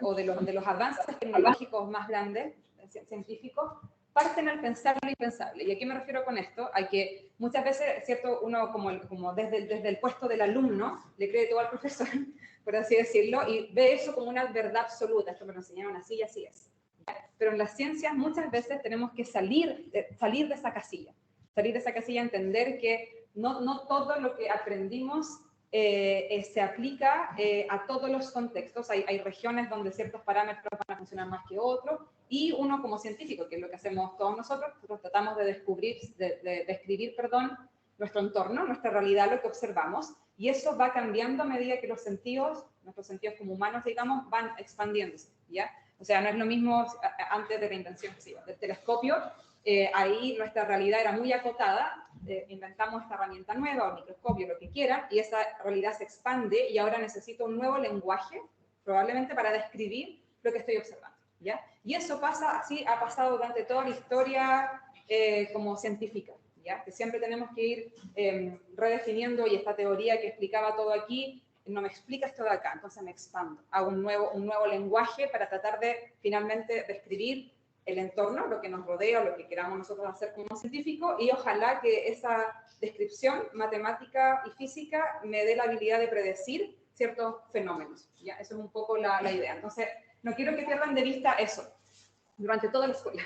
o de los avances tecnológicos más grandes, científicos, parten al pensar lo impensable. ¿Y a qué me refiero con esto? A que muchas veces, ¿cierto? Uno como desde el puesto del alumno le cree todo al profesor, por así decirlo, y ve eso como una verdad absoluta. Esto me lo enseñaron así y así es. Pero en las ciencias muchas veces tenemos que salir de esa casilla. Salir de esa casilla, entender que no todo lo que aprendimos se aplica a todos los contextos. Hay regiones donde ciertos parámetros van a funcionar más que otros, y uno como científico, que es lo que hacemos todos nosotros tratamos de describir nuestro entorno, nuestra realidad, lo que observamos, y eso va cambiando a medida que nuestros sentidos como humanos, digamos, van expandiéndose, ¿ya? O sea, no es lo mismo antes de la invención del telescopio. Ahí nuestra realidad era muy acotada, inventamos esta herramienta nueva, o microscopio, lo que quieran, y esa realidad se expande, y ahora necesito un nuevo lenguaje, probablemente para describir lo que estoy observando, ¿ya? Y eso así ha pasado durante toda la historia como científica, ¿ya? Que siempre tenemos que ir redefiniendo, y esta teoría que explicaba todo aquí, no me explica esto de acá, entonces me expando, hago un nuevo lenguaje para tratar de finalmente describir el entorno, lo que nos rodea, lo que queramos nosotros hacer como científicos, y ojalá que esa descripción matemática y física me dé la habilidad de predecir ciertos fenómenos, ¿ya? Eso es un poco la idea. Entonces, no quiero que pierdan de vista eso durante toda la escuela,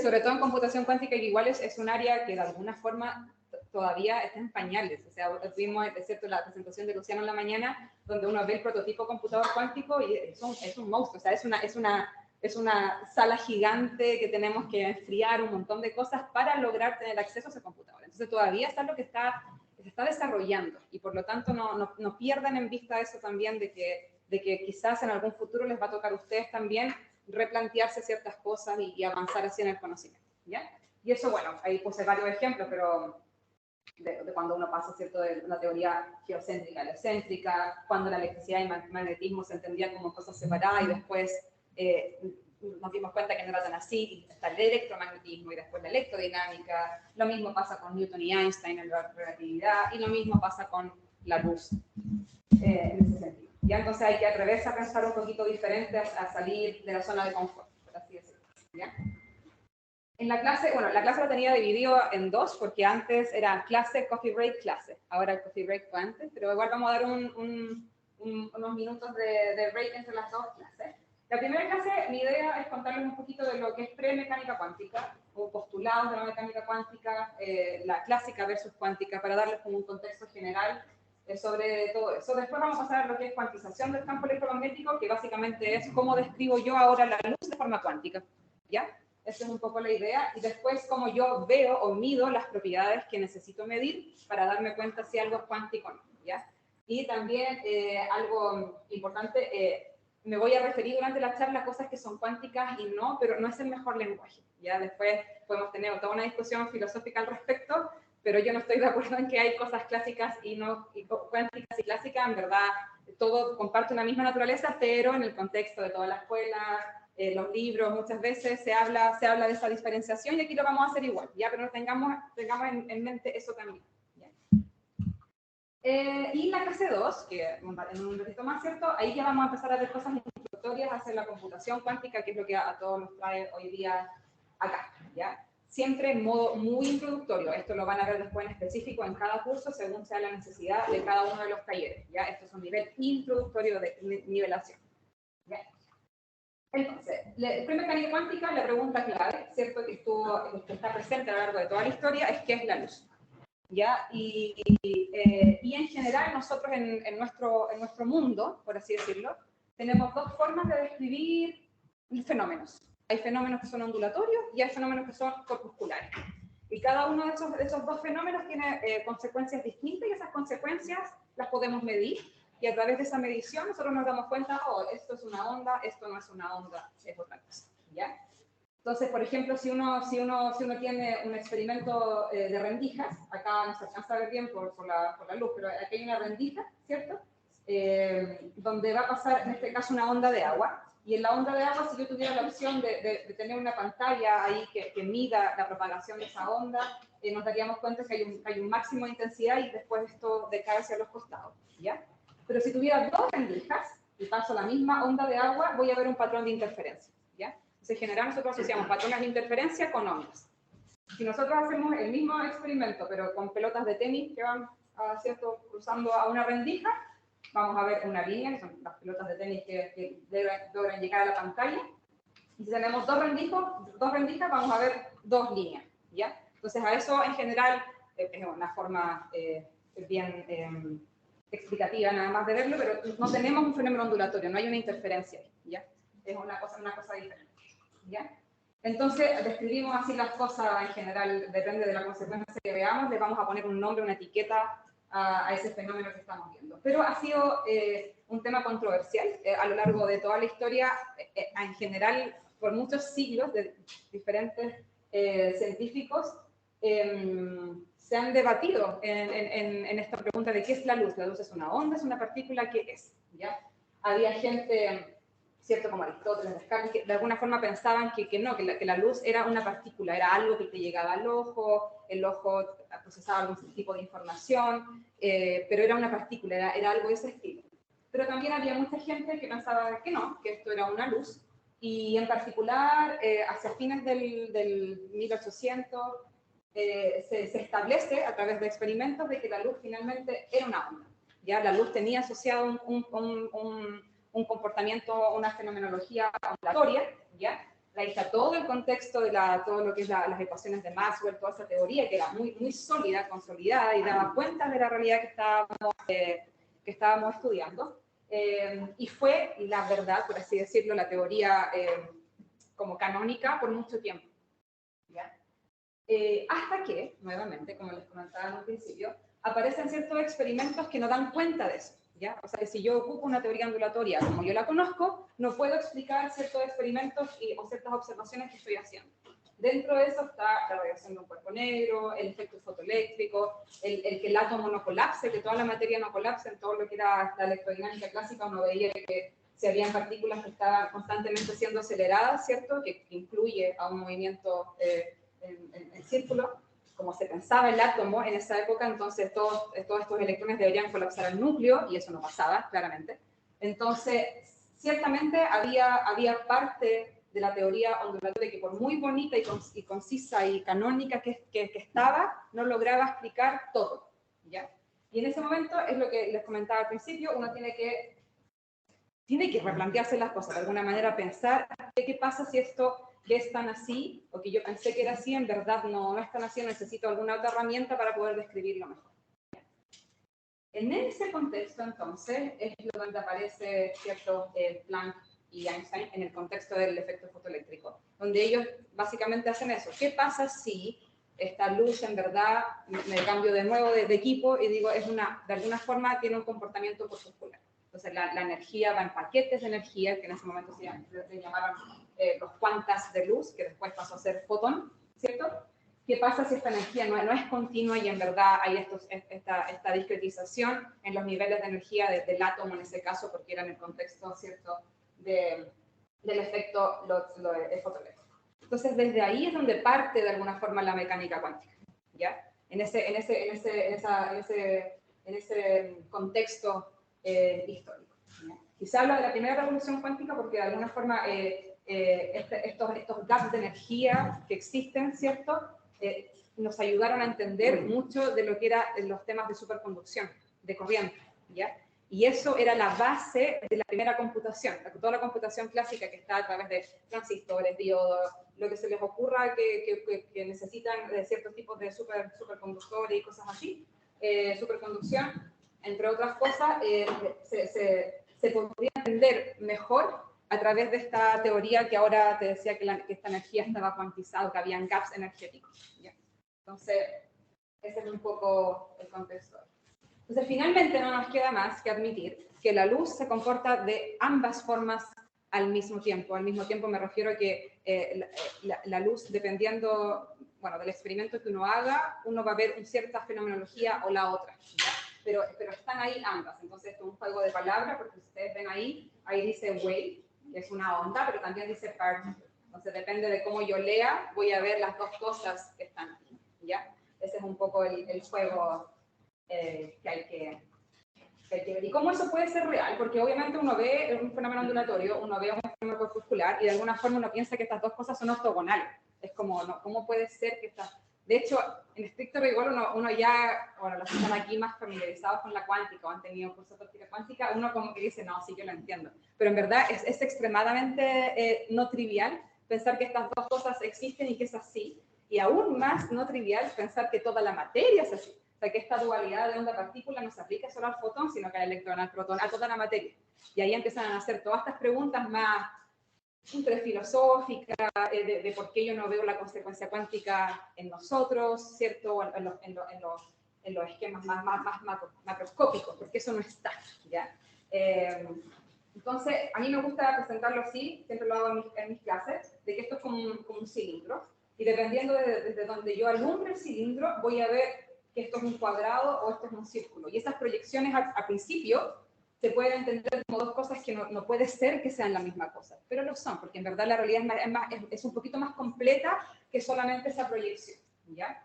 sobre todo en computación cuántica, que igual es un área que de alguna forma todavía está en pañales. O sea, vimos, es cierto, la presentación de Luciano en la mañana, donde uno ve el prototipo computador cuántico, y es un monstruo. O sea, es una sala gigante que tenemos que enfriar un montón de cosas para lograr tener acceso a ese computador. Entonces todavía está lo que se está desarrollando, y por lo tanto no pierdan en vista eso también, de que quizás en algún futuro les va a tocar a ustedes también replantearse ciertas cosas y avanzar así en el conocimiento, ¿ya? Y eso, bueno, ahí puse varios ejemplos, pero de cuando uno pasa, ¿cierto?, de una teoría geocéntrica a heliocéntrica, cuando la electricidad y el magnetismo se entendían como cosas separadas, y después nos dimos cuenta que no era tan así, y está el electromagnetismo y después la electrodinámica. Lo mismo pasa con Newton y Einstein en la relatividad, y lo mismo pasa con la luz en ese sentido. Ya, entonces hay que atreverse a pensar un poquito diferente, a salir de la zona de confort, por así decirlo, ¿ya? En la clase, bueno, la clase la tenía dividido en dos, porque antes era clase, coffee break, clase. Ahora el coffee break fue antes, pero igual vamos a dar unos minutos de break entre las dos clases. La primera clase, mi idea es contarles un poquito de lo que es pre-mecánica cuántica, o postulados de la mecánica cuántica, la clásica versus cuántica, para darles como un contexto general sobre todo eso. Después vamos a pasar a lo que es cuantización del campo electromagnético, que básicamente es cómo describo yo ahora la luz de forma cuántica, ¿ya? Esa es un poco la idea. Y después, cómo yo veo o mido las propiedades que necesito medir para darme cuenta si algo es cuántico o no, ¿ya? Y también algo importante, me voy a referir durante la charla a cosas que son cuánticas y no, pero no es el mejor lenguaje, ¿ya? Después podemos tener toda una discusión filosófica al respecto, pero yo no estoy de acuerdo en que hay cosas clásicas y cuánticas y clásicas. En verdad, todo comparte una misma naturaleza, pero en el contexto de toda la escuela, los libros, muchas veces se habla de esa diferenciación, y aquí lo vamos a hacer igual, ¿ya? Pero tengamos en mente eso también, ¿ya? Y la clase 2, que en un ratito más, ¿cierto? Ahí ya vamos a empezar a ver cosas introductorias, a hacer la computación cuántica, que es lo que a todos nos trae hoy día acá, ¿ya? Siempre en modo muy introductorio. Esto lo van a ver después en específico en cada curso, según sea la necesidad de cada uno de los talleres, ¿ya? Esto es un nivel introductorio de nivelación, ¿ya? Entonces, pre-mecánica cuántica, la pregunta clave, ¿cierto?, que está presente a lo largo de toda la historia, es ¿qué es la luz? ¿Ya? Y en general nosotros en nuestro mundo, por así decirlo, tenemos dos formas de describir fenómenos. Hay fenómenos que son ondulatorios y hay fenómenos que son corpusculares. Y cada uno de esos dos fenómenos tiene consecuencias distintas, y esas consecuencias las podemos medir. Y a través de esa medición nosotros nos damos cuenta, oh, esto es una onda, esto no es una onda, es otra cosa, ¿ya? Entonces, por ejemplo, si uno tiene un experimento de rendijas, acá no se alcanza a ver bien por la luz, pero aquí hay una rendija, ¿cierto? Donde va a pasar, en este caso, una onda de agua. Y en la onda de agua, si yo tuviera la opción de tener una pantalla ahí que mida la propagación de esa onda, nos daríamos cuenta que hay un máximo de intensidad, y después esto decae hacia los costados, ¿ya? Pero si tuviera dos rendijas, y paso la misma onda de agua, voy a ver un patrón de interferencia, ¿ya? Entonces, en general, nosotros asociamos patrones de interferencia con ondas. Si nosotros hacemos el mismo experimento, pero con pelotas de tenis que van cruzando a una rendija, vamos a ver una línea, que son las pelotas de tenis que logran llegar a la pantalla. Y si tenemos dos rendijas, vamos a ver dos líneas, ¿ya? Entonces, a eso en general es una forma bien explicativa nada más de verlo, pero no tenemos un fenómeno ondulatorio, no hay una interferencia ahí, ¿ya? Es una cosa diferente, ¿ya? Entonces, describimos así las cosas en general, depende de la consecuencia que veamos, le vamos a poner un nombre, una etiqueta a ese fenómeno que estamos viendo. Pero ha sido un tema controversial a lo largo de toda la historia, en general, por muchos siglos de diferentes científicos, se han debatido en esta pregunta de qué es la luz. ¿La luz es una onda, es una partícula? ¿Qué es? ¿Ya? Había gente, cierto, como Aristóteles, Descartes, que de alguna forma pensaban que no, que la luz era una partícula, era algo que te llegaba al ojo, el ojo procesaba algún tipo de información, pero era una partícula, era algo de ese estilo. Pero también había mucha gente que pensaba que no, que esto era una luz, y en particular, hacia fines del 1800, se establece a través de experimentos de que la luz finalmente era una onda. ¿Ya? La luz tenía asociado un comportamiento, una fenomenología ondulatoria, ¿ya? Ahí está todo el contexto de todo lo que es las ecuaciones de Maxwell, toda esa teoría que era muy sólida, consolidada y daba cuenta de la realidad que estábamos estudiando. Y fue la verdad, por así decirlo, la teoría como canónica por mucho tiempo, ¿ya? Hasta que, nuevamente, como les comentaba al principio, aparecen ciertos experimentos que no dan cuenta de eso, ¿ya? O sea, que si yo ocupo una teoría ondulatoria como yo la conozco, no puedo explicar ciertos experimentos o ciertas observaciones que estoy haciendo. Dentro de eso está la radiación de un cuerpo negro, el efecto fotoeléctrico, el que el átomo no colapse, que toda la materia no colapse. En todo lo que era la electrodinámica clásica uno veía que si habían partículas que estaban constantemente siendo aceleradas, ¿cierto? Que incluye a un movimiento en círculo, como se pensaba el átomo en esa época, entonces todos estos electrones deberían colapsar al núcleo, y eso no pasaba, claramente. Entonces, ciertamente había parte de la teoría ondulatoria que por muy bonita y concisa y canónica que estaba, no lograba explicar todo, ¿ya? Y en ese momento, es lo que les comentaba al principio, uno tiene que replantearse las cosas, de alguna manera pensar qué pasa si esto que es tan así, o que yo pensé que era así, en verdad no es tan así, necesito alguna otra herramienta para poder describirlo mejor. En ese contexto, entonces, es donde aparece, ¿cierto?, Planck y Einstein en el contexto del efecto fotoeléctrico, donde ellos básicamente hacen eso. ¿Qué pasa si esta luz en verdad, me cambio de nuevo de equipo y digo, de alguna forma tiene un comportamiento corpuscular? Entonces la energía va en paquetes de energía, que en ese momento se llamaban los cuantas de luz, que después pasó a ser fotón, ¿cierto? ¿Qué pasa si esta energía no es continua y en verdad hay esta discretización en los niveles de energía del átomo en ese caso, porque era en el contexto, ¿cierto?, del efecto fotoeléctrico. Entonces, desde ahí es donde parte de alguna forma la mecánica cuántica, ¿ya? En ese contexto histórico, ¿ya? Quizá hablo de la primera revolución cuántica porque de alguna forma estos gaps de energía que existen, ¿cierto?, nos ayudaron a entender mucho de lo que eran los temas de superconducción, de corriente, ¿ya? Y eso era la base de la primera computación, toda la computación clásica que está a través de transistores, diodos, lo que se les ocurra que necesitan de ciertos tipos de superconductores y cosas así, superconducción, entre otras cosas, se podría entender mejor a través de esta teoría que ahora te decía que esta energía estaba cuantizada, que habían gaps energéticos, ¿ya? Entonces, ese es un poco el contexto. Entonces, finalmente no nos queda más que admitir que la luz se comporta de ambas formas al mismo tiempo. Al mismo tiempo me refiero a que la luz, dependiendo, bueno, del experimento que uno haga, uno va a ver una cierta fenomenología o la otra, ¿ya? Pero están ahí ambas. Entonces, esto es un juego de palabras, porque ustedes ven ahí dice wave, que es una onda, pero también dice particle. Entonces, depende de cómo yo lea, voy a ver las dos cosas que están aquí, ¿ya? Ese es un poco el juego que hay que Hay que ver. ¿Y cómo eso puede ser real? Porque obviamente uno ve un fenómeno ondulatorio, uno ve un fenómeno corpuscular y de alguna forma uno piensa que estas dos cosas son ortogonales. Es como, no, ¿cómo puede ser que estas... De hecho, en estricto rigor, uno ya, bueno, los que están aquí más familiarizados con la cuántica o han tenido cursos de óptica cuántica, uno como que dice, no, sí, yo lo entiendo. Pero en verdad es extremadamente no trivial pensar que estas dos cosas existen y que es así. Y aún más no trivial pensar que toda la materia es así. O sea, que esta dualidad de onda-partícula no se aplica solo al fotón, sino que al electrón, al protón, a toda la materia. Y ahí empiezan a hacer todas estas preguntas más filosóficas, de por qué yo no veo la consecuencia cuántica en nosotros, ¿cierto? En los esquemas más macroscópicos, porque eso no está, ¿ya? Entonces, a mí me gusta presentarlo así, siempre lo hago en mis clases, de que esto es como un cilindro, y dependiendo desde donde yo alumbre el cilindro, voy a ver que esto es un cuadrado o esto es un círculo. Y esas proyecciones a principio se pueden entender como dos cosas que no puede ser que sean la misma cosa, pero lo son, porque en verdad la realidad es un poquito más completa que solamente esa proyección, ¿ya?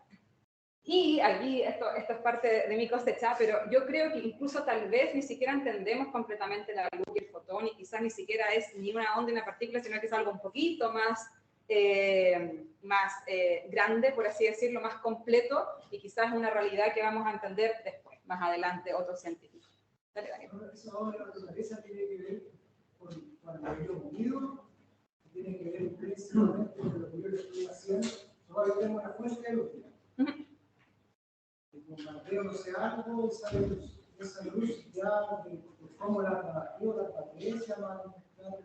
Y aquí, esto es parte de mi cosecha, pero yo creo que incluso tal vez ni siquiera entendemos completamente la luz y el fotón, y quizás ni siquiera es ni una onda ni una partícula, sino que es algo un poquito más grande, por así decirlo, más completo, y quizás es una realidad que vamos a entender después, más adelante, otros científicos. Dale, Daniel. Eso ahora la naturaleza tiene que ver con el unido, tiene que ver principalmente con lo que yo le estoy haciendo. Ahora tenemos una fuente de luz. El bombardeo no sea algo, esa luz ya de cómo la trabajó, la batería va a mezclar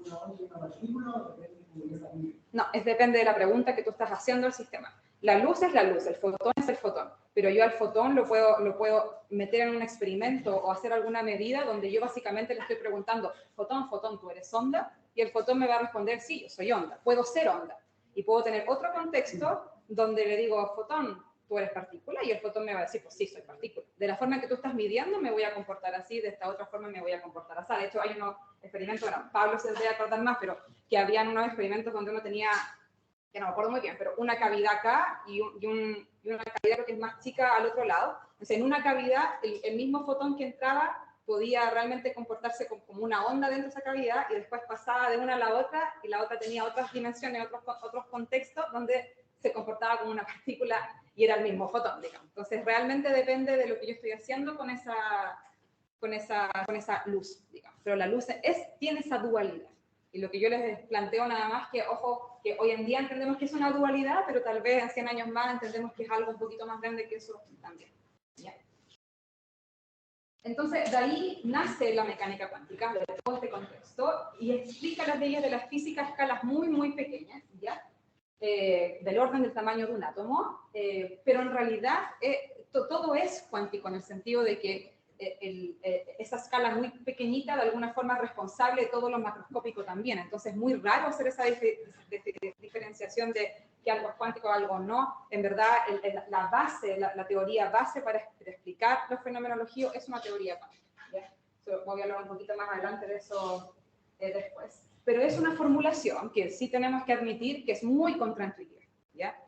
una onda y una partícula, o depende de esa luz. No, depende de la pregunta que tú estás haciendo al sistema. La luz es la luz, el fotón es el fotón, pero yo al fotón lo puedo meter en un experimento o hacer alguna medida donde yo básicamente le estoy preguntando, fotón, ¿tú eres onda? Y el fotón me va a responder, sí, yo soy onda, puedo ser onda. Y puedo tener otro contexto donde le digo, fotón, tú eres partícula, y el fotón me va a decir, pues sí, soy partícula. De la forma en que tú estás midiendo me voy a comportar así, de esta otra forma me voy a comportar así. De hecho, hay unos experimentos, bueno, Pablo se debe acordar más, pero que habían unos experimentos donde uno tenía, que no me acuerdo muy bien, pero una cavidad acá y una cavidad que es más chica al otro lado. Entonces, en una cavidad, el mismo fotón que entraba podía realmente comportarse como una onda dentro de esa cavidad, y después pasaba de una a la otra, y la otra tenía otras dimensiones, otros contextos donde se comportaba como una partícula y era el mismo fotón, digamos. Entonces, realmente depende de lo que yo estoy haciendo con esa luz, digamos. Pero la luz tiene esa dualidad. Y lo que yo les planteo nada más que, ojo, que hoy en día entendemos que es una dualidad, pero tal vez en 100 años más entendemos que es algo un poquito más grande que eso también. ¿Ya? Entonces, de ahí nace la mecánica cuántica, de todo este contexto, y explica las leyes de la física a escalas muy, muy pequeñas, ¿ya? Del orden del tamaño de un átomo, pero en realidad todo es cuántico en el sentido de que esa escala muy pequeñita de alguna forma es responsable de todo lo macroscópico también. Entonces es muy raro hacer esa diferenciación de que algo es cuántico o algo no. En verdad, la base, la teoría base para explicar los fenomenologías es una teoría cuántica, ¿ya? Voy a hablar un poquito más adelante de eso después. Pero es una formulación que sí tenemos que admitir que es muy contraintuitiva, ¿ya?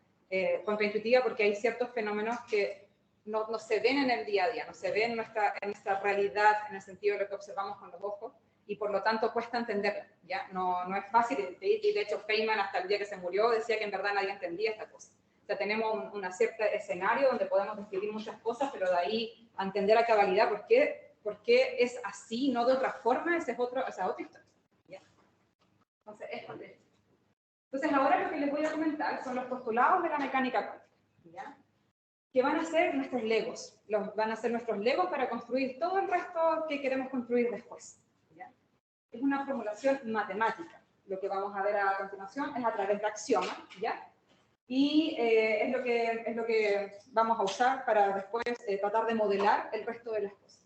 Contraintuitiva porque hay ciertos fenómenos que no se ven en el día a día, no se ven en nuestra realidad en el sentido de lo que observamos con los ojos, y por lo tanto cuesta entenderla, ¿ya? No es fácil, y de hecho Feynman hasta el día que se murió decía que en verdad nadie entendía esta cosa. O sea, tenemos un cierto escenario donde podemos describir muchas cosas, pero de ahí a entender a cabalidad por qué es así, no de otra forma, esa es otra historia. ¿Ya? Entonces, ahora lo que les voy a comentar son los postulados de la mecánica cuántica, ¿ya? Que van a ser nuestros legos, van a ser nuestros legos para construir todo el resto que queremos construir después, ¿ya? Es una formulación matemática. Lo que vamos a ver a continuación es a través de axiomas, ¿ya? Y es lo que vamos a usar para después tratar de modelar el resto de las cosas.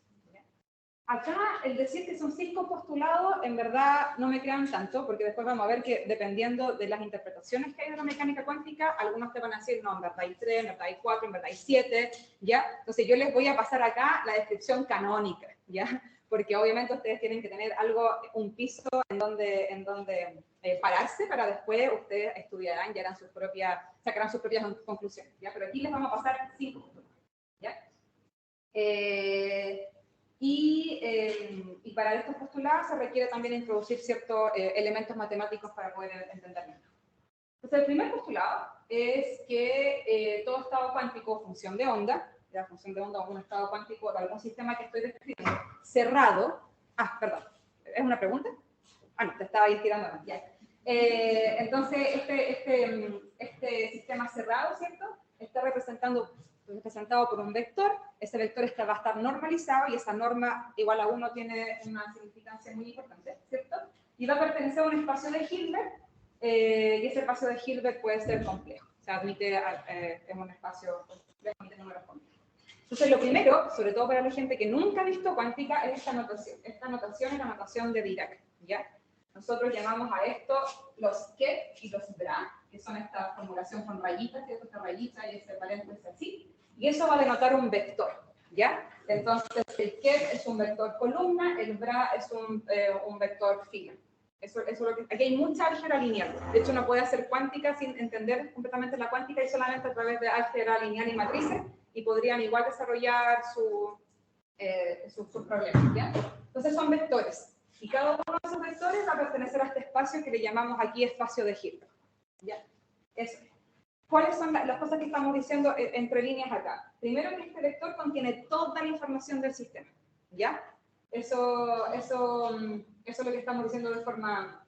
Acá, el decir que son 5 postulados, en verdad no me crean tanto, porque después vamos a ver que dependiendo de las interpretaciones que hay de la mecánica cuántica, algunos te van a decir, no, en verdad hay 3, en verdad hay 4, en verdad hay 7, ¿ya? Entonces yo les voy a pasar acá la descripción canónica, ¿ya? Porque obviamente ustedes tienen que tener un piso en donde pararse, para después ustedes estudiarán y sacarán sus propias conclusiones, ¿ya? Pero aquí les vamos a pasar 5 postulados, ¿ya? Y para estos postulados se requiere también introducir ciertos elementos matemáticos para poder entenderlo. Entonces, el primer postulado es que todo estado cuántico o función de onda, la función de onda o un estado cuántico de algún sistema que estoy describiendo, cerrado. Perdón, ¿es una pregunta? No, te estaba ahí estirando. Ya. Entonces, este sistema cerrado, ¿cierto? Está representado por un vector. Ese vector va a estar normalizado y esa norma igual a 1 tiene una significancia muy importante, ¿cierto? Y va a pertenecer a un espacio de Hilbert, y ese espacio de Hilbert puede ser complejo. O sea, es un espacio complejo, admite números complejos. Entonces, lo primero, sobre todo para la gente que nunca ha visto cuántica, es esta notación. Esta notación es la notación de Dirac, ¿ya? Nosotros llamamos a esto los que y los bra, que son esta formulación con rayitas, ¿cierto? Esta rayita y este paréntesis así. Y eso va a denotar un vector, ¿ya? Entonces, el que es un vector columna, el bra es un vector fila. Eso es lo que, aquí hay mucha álgebra lineal. De hecho, uno puede hacer cuántica sin entender completamente la cuántica y solamente a través de álgebra lineal y matrices, y podrían igual desarrollar sus problemas, ¿ya? Entonces, son vectores. Y cada uno de esos vectores va a pertenecer a este espacio que le llamamos aquí espacio de Hilbert. ¿Ya? Eso. ¿Cuáles son las cosas que estamos diciendo entre líneas acá? Primero, que este vector contiene toda la información del sistema. ¿Ya? Eso es lo que estamos diciendo de forma...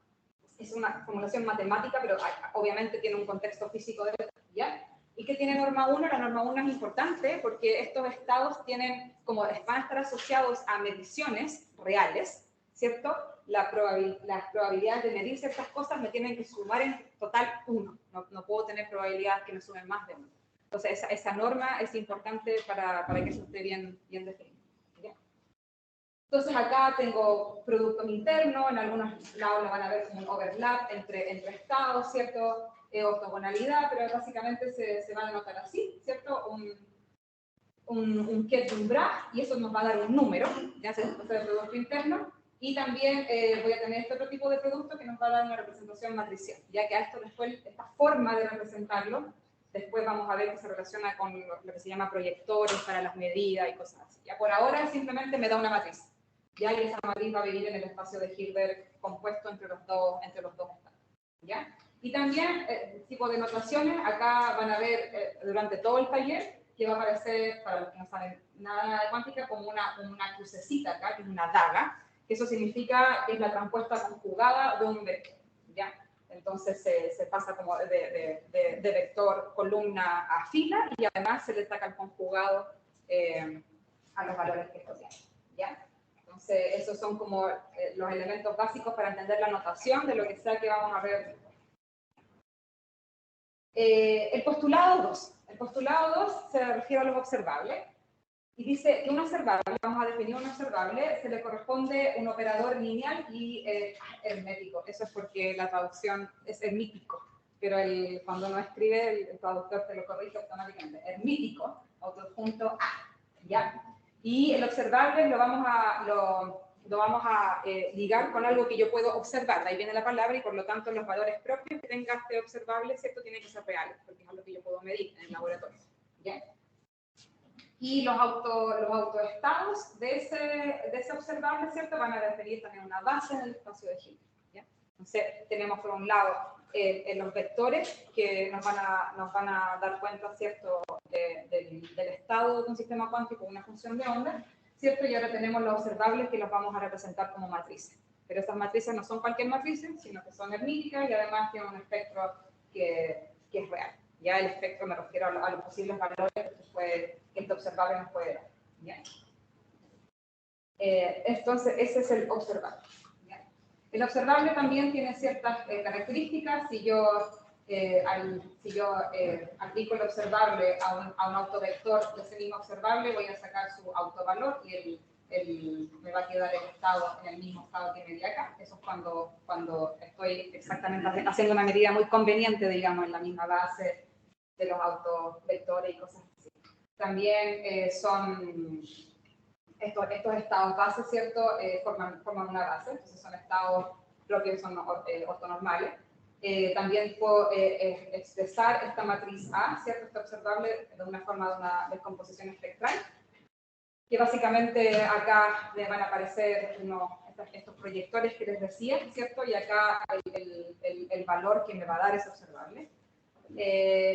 Es una formulación matemática, pero obviamente tiene un contexto físico de ¿ya? ¿Y qué tiene norma 1? La norma 1 es importante porque estos estados tienen, como van a estar asociados a mediciones reales, ¿cierto? Las probabilidades de medir ciertas cosas me tienen que sumar en total 1. No puedo tener probabilidades que me sumen más de 1. Entonces, esa norma es importante para que eso esté bien definido. ¿Ya? Entonces, acá tengo producto interno, en algunos lados lo van a ver como un overlap entre estados, ¿cierto? Ortogonalidad, pero básicamente se va a denotar así, ¿cierto? Un ket de un bra, y eso nos va a dar un número, ya se trata de producto interno. Y también voy a tener este otro tipo de producto que nos va a dar una representación matricial, ya que a esto después, esta forma de representarlo, después vamos a ver que se relaciona con lo que se llama proyectores para las medidas y cosas así. Ya por ahora simplemente me da una matriz, ya, y esa matriz va a vivir en el espacio de Hilbert compuesto entre los dos estados, ¿ya? Y también, tipo de notaciones, acá van a ver durante todo el taller, que va a aparecer, para los que no saben nada de cuántica, como una crucecita acá, que es una daga, que eso significa que es la transpuesta conjugada de un vector, ¿ya? Entonces se pasa como de vector columna a fila, y además se le saca el conjugado a los valores que esto tiene, ¿ya? Entonces esos son como los elementos básicos para entender la notación de lo que sea que vamos a ver. El postulado 2. El postulado 2 se refiere a los observables. Y dice que un observable, vamos a definir un observable, se le corresponde un operador lineal y hermético. Eso es porque la traducción es hermítico, pero cuando uno escribe, el traductor te lo corrige automáticamente. Hermítico, autopunto A, ¿ya? Y el observable lo vamos a ligar con algo que yo puedo observar. De ahí viene la palabra, y por lo tanto los valores propios que tenga este observable, ¿cierto?, tienen que ser reales, porque es algo que yo puedo medir en el laboratorio, ¿ya? Y los autoestados de ese observable, ¿cierto?, van a definir también una base en el espacio de Hilbert, ¿ya? Entonces, tenemos por un lado los vectores que nos van a dar cuenta, ¿cierto?, del estado de un sistema cuántico, una función de onda, ¿cierto? Y ahora tenemos los observables que los vamos a representar como matrices. Pero estas matrices no son cualquier matriz, sino que son hermíticas y además tienen un espectro que es real. Ya el espectro me refiero a los posibles valores que este observable nos puede dar, ¿ya? Entonces, ese es el observable, ¿ya? El observable también tiene ciertas características. Si yo aplico el observable a un autovector de ese mismo observable, voy a sacar su autovalor y me va a quedar el estado en el mismo estado que medí acá. Eso es cuando estoy exactamente haciendo una medida muy conveniente, digamos, en la misma base de los autovectores y cosas así. También son estos estados base, ¿cierto? Forman una base, entonces son estados propios, son ortonormales. También puedo expresar esta matriz A, ¿cierto?, este observable, de una forma de una descomposición espectral, que básicamente acá les van a aparecer estos proyectores que les decía, ¿cierto? Y acá el valor que me va a dar ese observable,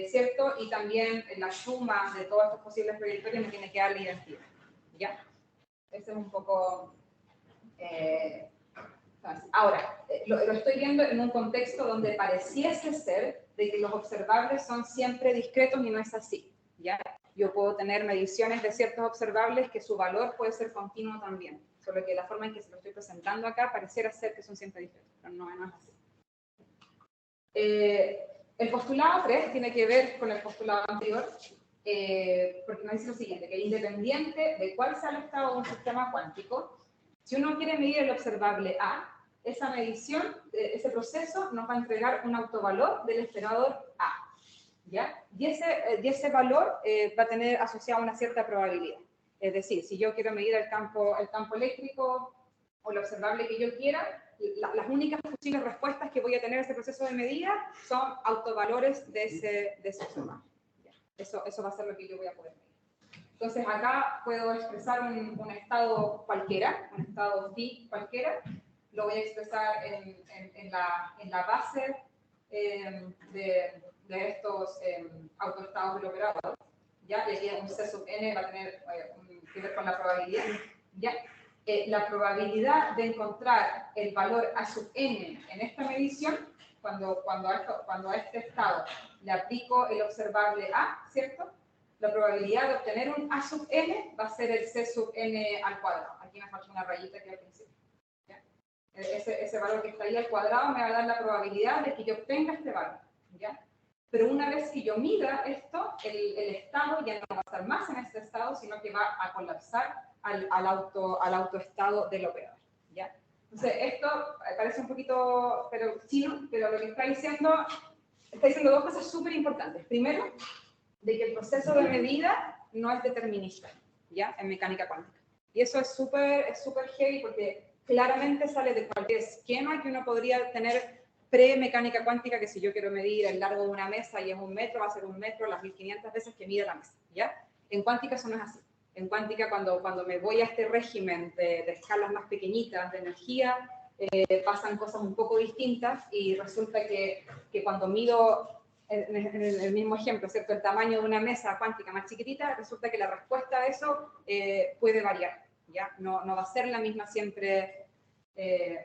¿cierto? Y también la suma de todos estos posibles proyectores me tiene que dar la identidad, ¿ya? Ese es un poco... ahora, lo estoy viendo en un contexto donde pareciese ser de que los observables son siempre discretos y no es así, ¿ya? Yo puedo tener mediciones de ciertos observables que su valor puede ser continuo también, solo que la forma en que se lo estoy presentando acá pareciera ser que son siempre discretos, pero no es así. El postulado 3 tiene que ver con el postulado anterior, porque nos dice lo siguiente, que independiente de cuál sea el estado de un sistema cuántico, si uno quiere medir el observable A, esa medición, ese proceso nos va a entregar un autovalor del esperador A, ¿ya? Y ese valor va a tener asociado una cierta probabilidad. Es decir, si yo quiero medir el campo eléctrico o el observable que yo quiera, las únicas posibles respuestas que voy a tener a ese proceso de medida son autovalores de ese observable. Eso va a ser lo que yo voy a poder medir. Entonces acá puedo expresar un estado cualquiera, un estado phi cualquiera, lo voy a expresar en la base de estos autoestados del operador, ¿ya? Y aquí un C sub n va a tener que ver con la probabilidad, ¿ya? La probabilidad de encontrar el valor A sub n en esta medición, cuando a este estado le aplico el observable A, ¿cierto? La probabilidad de obtener un A sub n va a ser el C sub n al cuadrado. Aquí me falta una rayita que al principio. ¿Ya? Ese valor que está ahí al cuadrado me va a dar la probabilidad de que yo obtenga este valor, ¿ya? Pero una vez que yo mida esto, el estado ya no va a estar más en este estado, sino que va a colapsar al autoestado del operador, ¿ya? Entonces, esto parece un poquito chino, pero lo que está diciendo dos cosas súper importantes. Primero, de que el proceso de medida no es determinista, ¿ya? En mecánica cuántica. Y eso es súper heavy porque claramente sale de cualquier esquema que uno podría tener pre-mecánica cuántica, que si yo quiero medir el largo de una mesa y es 1 metro, va a ser 1 metro las 1500 veces que mide la mesa, ¿ya? En cuántica eso no es así. En cuántica, cuando me voy a este régimen de escalas más pequeñitas de energía, pasan cosas un poco distintas y resulta que cuando mido en el mismo ejemplo, ¿cierto? El tamaño de una mesa cuántica más chiquitita, resulta que la respuesta a eso puede variar, ¿ya? No va a ser la misma siempre,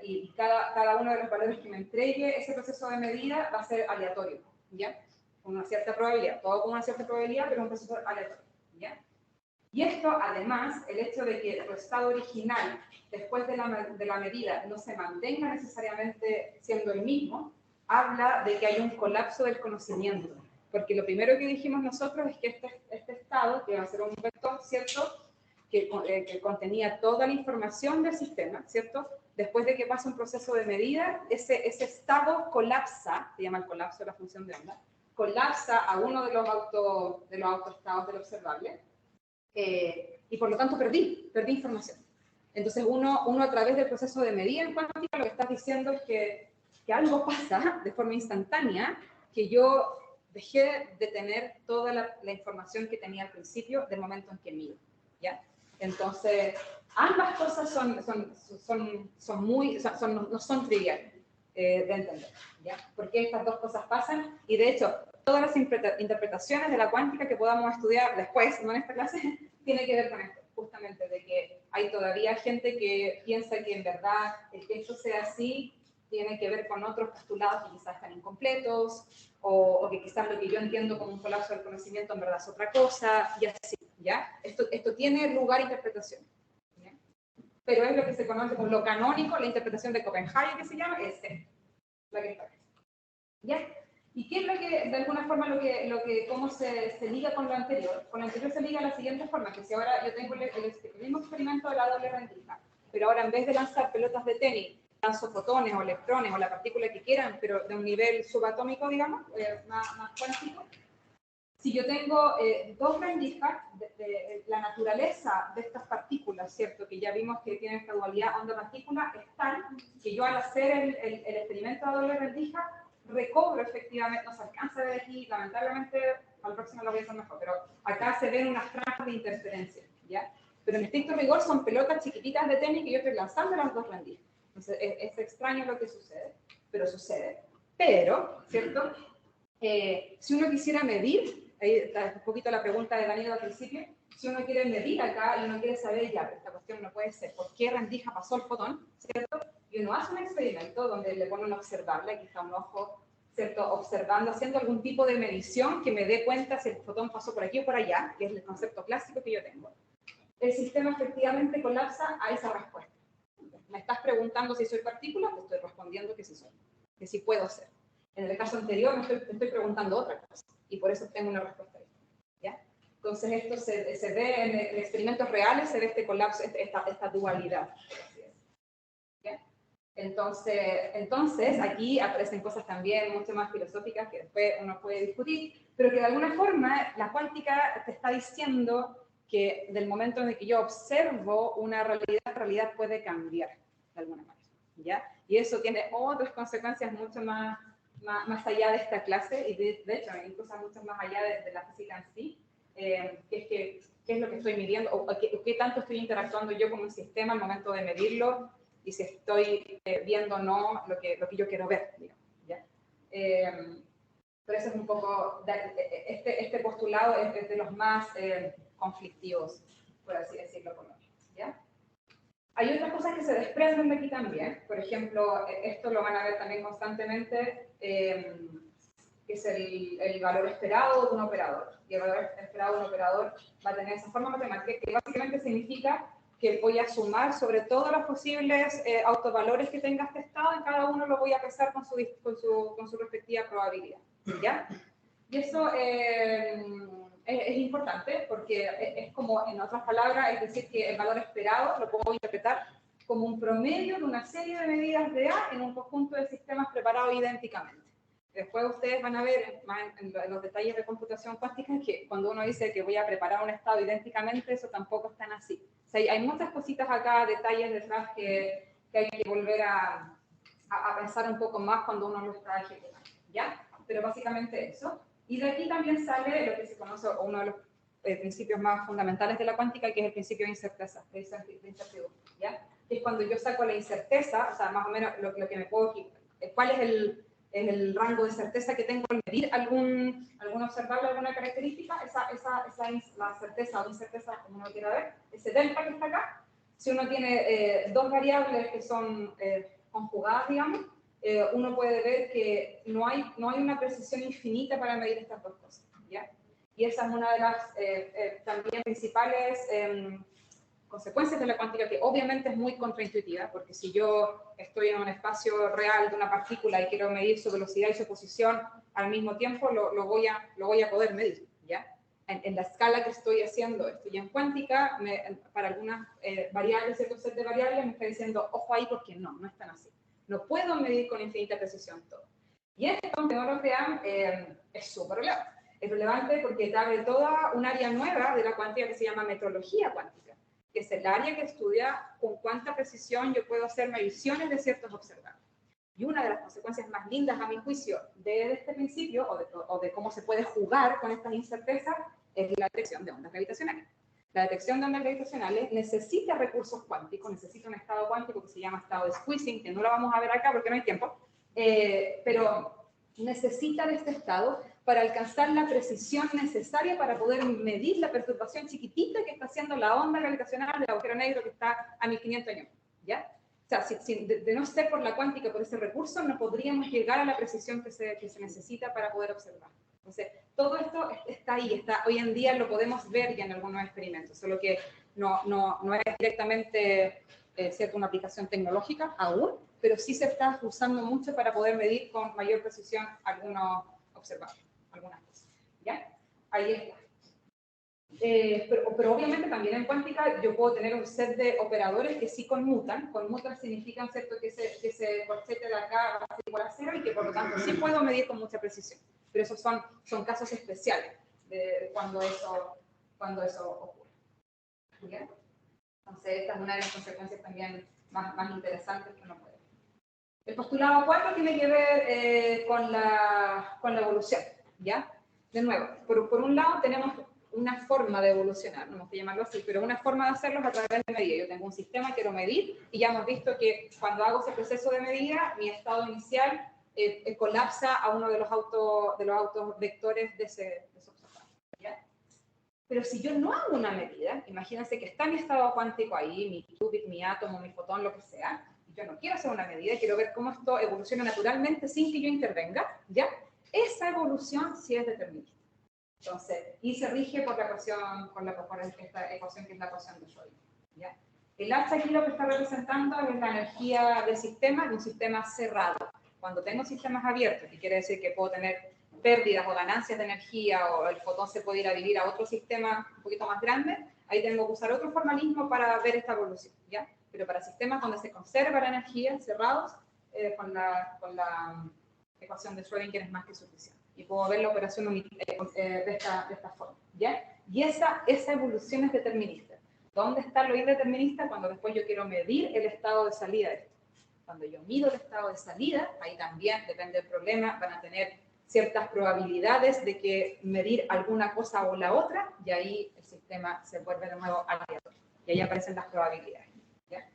y cada uno de los valores que me entregue ese proceso de medida va a ser aleatorio, ¿ya? Con una cierta probabilidad, todo con una cierta probabilidad, pero un proceso aleatorio, ¿ya? Y esto, además, el hecho de que tu estado original, después de la medida, no se mantenga necesariamente siendo el mismo, habla de que hay un colapso del conocimiento. Porque lo primero que dijimos nosotros es que este estado, que va a ser un vector, ¿cierto?, que contenía toda la información del sistema, ¿cierto?, después de que pasa un proceso de medida, ese estado colapsa, se llama el colapso de la función de onda, colapsa a uno de los autoestados del observable, y por lo tanto perdí información. Entonces uno a través del proceso de medida en cuántica lo que estás diciendo es que algo pasa de forma instantánea, que yo dejé de tener toda la información que tenía al principio del momento en que mido, ¿ya? Entonces, ambas cosas no son triviales de entender, ¿ya? Porque estas dos cosas pasan, y de hecho, todas las interpretaciones de la cuántica que podamos estudiar después, no en esta clase, tiene que ver con esto, justamente, de que hay todavía gente que piensa que en verdad el que esto sea así tiene que ver con otros postulados que quizás están incompletos, o que quizás lo que yo entiendo como un colapso del conocimiento en verdad es otra cosa, y así, ¿ya? Esto tiene lugar a interpretación, ¿ya? Pero es lo que se conoce como lo canónico, la interpretación de Copenhague, que se llama, es la que está, ¿ya? ¿Y qué es lo que, de alguna forma, cómo se liga con lo anterior? Con lo anterior se liga de la siguiente forma, que si ahora yo tengo el mismo experimento de la doble rendija, pero ahora en vez de lanzar pelotas de tenis, lanzo fotones o electrones o la partícula que quieran, pero de un nivel subatómico, digamos, más cuántico. Si yo tengo dos rendijas, la naturaleza de estas partículas, ¿cierto? Que ya vimos que tienen esta dualidad onda-partícula, es tal que yo al hacer el experimento de doble rendija, recobro efectivamente, no se alcanza a ver aquí, lamentablemente al próximo lo voy a hacer mejor, pero acá se ven unas franjas de interferencia, ¿ya? Pero en estricto rigor son pelotas chiquititas de tenis que yo estoy lanzando las dos rendijas. Entonces, es extraño lo que sucede, pero sucede. Pero, ¿cierto? Si uno quisiera medir, ahí está un poquito la pregunta de Danilo al principio, si uno quiere medir acá y uno quiere saber, ya, pero esta cuestión no puede ser, ¿por qué rendija pasó el fotón? ¿Cierto? Y uno hace un experimento donde le pone un observable, aquí está un ojo, ¿cierto? Observando, haciendo algún tipo de medición que me dé cuenta si el fotón pasó por aquí o por allá, que es el concepto clásico que yo tengo. El sistema efectivamente colapsa a esa respuesta. Me estás preguntando si soy partícula, te estoy respondiendo que sí soy, que sí puedo ser. En el caso anterior me estoy preguntando otra cosa, y por eso tengo una respuesta distinta, ¿ya? Entonces esto se ve en experimentos reales, se ve este colapso, esta dualidad. ¿Ya? Entonces, aquí aparecen cosas también mucho más filosóficas que después uno puede discutir, pero que de alguna forma la cuántica te está diciendo que del momento en el que yo observo una realidad, la realidad puede cambiar de alguna manera, ¿ya? Y eso tiene otras consecuencias mucho más allá de esta clase, y de hecho, incluso mucho más allá de la física en sí, qué es lo que estoy midiendo, o qué tanto estoy interactuando yo con un sistema al momento de medirlo, y si estoy viendo o no lo que yo quiero ver, digamos, ¿ya? Pero eso es un poco, este postulado es de los más conflictivos, por así decirlo, con otros, ¿ya? Hay otras cosas que se desprenden de aquí también, por ejemplo, esto lo van a ver también constantemente, que es el valor esperado de un operador, y el valor esperado de un operador va a tener esa forma matemática que básicamente significa que voy a sumar sobre todos los posibles autovalores que tenga este estado, en cada uno lo voy a pesar con su respectiva probabilidad, ¿ya? Y eso es importante porque es como, en otras palabras, es decir, que el valor esperado lo puedo interpretar como un promedio de una serie de medidas de A en un conjunto de sistemas preparados idénticamente. Después ustedes van a ver más en los detalles de computación cuántica que cuando uno dice que voy a preparar un estado idénticamente, eso tampoco es tan así. O sea, hay muchas cositas acá, detalles detrás que hay que volver a pensar un poco más cuando uno lo está ejecutando, ¿ya? Pero básicamente eso. Y de aquí también sale lo que se conoce, uno de los principios más fundamentales de la cuántica, que es el principio de incerteza, de incertidumbre, ¿ya? Que es cuando yo saco la incerteza, o sea, más o menos lo que me puedo... ¿Cuál es el rango de certeza que tengo al medir algún observable, alguna característica? La certeza o incerteza, como uno quiera ver, ese delta que está acá, si uno tiene dos variables que son conjugadas, digamos, uno puede ver que no hay una precisión infinita para medir estas dos cosas, ¿ya? Y esa es una de las también principales consecuencias de la cuántica, que obviamente es muy contraintuitiva, porque si yo estoy en un espacio real de una partícula y quiero medir su velocidad y su posición al mismo tiempo, lo voy a poder medir, ¿ya? En la escala que estoy haciendo, estoy en cuántica, para algunas variables, cierto set de variables, me está diciendo, ojo ahí, porque no están así. No puedo medir con infinita precisión todo. Y esto, aunque no lo crean, es súper relevante. Es relevante porque te abre toda un área nueva de la cuántica que se llama metrología cuántica, que es el área que estudia con cuánta precisión yo puedo hacer mediciones de ciertos observables. Y una de las consecuencias más lindas, a mi juicio, de este principio, o de cómo se puede jugar con estas incertezas, es la detección de ondas gravitacionales. La detección de ondas gravitacionales necesita recursos cuánticos, necesita un estado cuántico que se llama estado de squeezing, que no lo vamos a ver acá porque no hay tiempo, pero necesita de este estado para alcanzar la precisión necesaria para poder medir la perturbación chiquitita que está haciendo la onda gravitacional del agujero negro que está a 1500 años, ¿ya? O sea, de no ser por la cuántica, por ese recurso, no podríamos llegar a la precisión que se necesita para poder observar. Entonces, todo esto está ahí, hoy en día lo podemos ver ya en algunos experimentos, solo que no es directamente cierto, una aplicación tecnológica aún, pero sí se está usando mucho para poder medir con mayor precisión algunos observables, algunas cosas. ¿Ya? Ahí está. Pero obviamente también en cuántica yo puedo tener un set de operadores que sí conmutan. Conmutan significan, ¿cierto?, que ese corchete de acá va a ser igual a cero y que por lo tanto sí puedo medir con mucha precisión. Pero esos son casos especiales de cuando eso ocurre. ¿Bien? Entonces esta es una de las consecuencias también más interesantes que uno puede ver. El postulado 4 tiene que ver con la evolución, ¿ya? De nuevo, por un lado tenemos una forma de evolucionar, no me gusta llamarlo así, pero una forma de hacerlo es a través de medida. Yo tengo un sistema, quiero medir, y ya hemos visto que cuando hago ese proceso de medida, mi estado inicial colapsa a uno de los autos vectores de ese observador. ¿Ya? Pero si yo no hago una medida, imagínense que está mi estado cuántico ahí, mi qubit, mi átomo, mi fotón, lo que sea, y yo no quiero hacer una medida, quiero ver cómo esto evoluciona naturalmente sin que yo intervenga, ¿ya? Esa evolución sí es determinista. Entonces, y se rige por la ecuación, por esta ecuación que es la ecuación de Schrödinger, ¿ya? El H aquí lo que está representando es la energía del sistema, de un sistema cerrado. Cuando tengo sistemas abiertos, que quiere decir que puedo tener pérdidas o ganancias de energía, o el fotón se puede ir a vivir a otro sistema un poquito más grande, ahí tengo que usar otro formalismo para ver esta evolución, ¿ya? Pero para sistemas donde se conserva la energía cerrados, con la ecuación de Schrödinger es más que suficiente. Y puedo ver la operación de esta forma, ¿ya? Y esa evolución es determinista. ¿Dónde está lo indeterminista? Cuando después yo quiero medir el estado de salida de esto. Cuando yo mido el estado de salida, ahí también, depende del problema, van a tener ciertas probabilidades de que medir alguna cosa o la otra, y ahí el sistema se vuelve de nuevo aleatorio. Y ahí aparecen las probabilidades, ¿ya?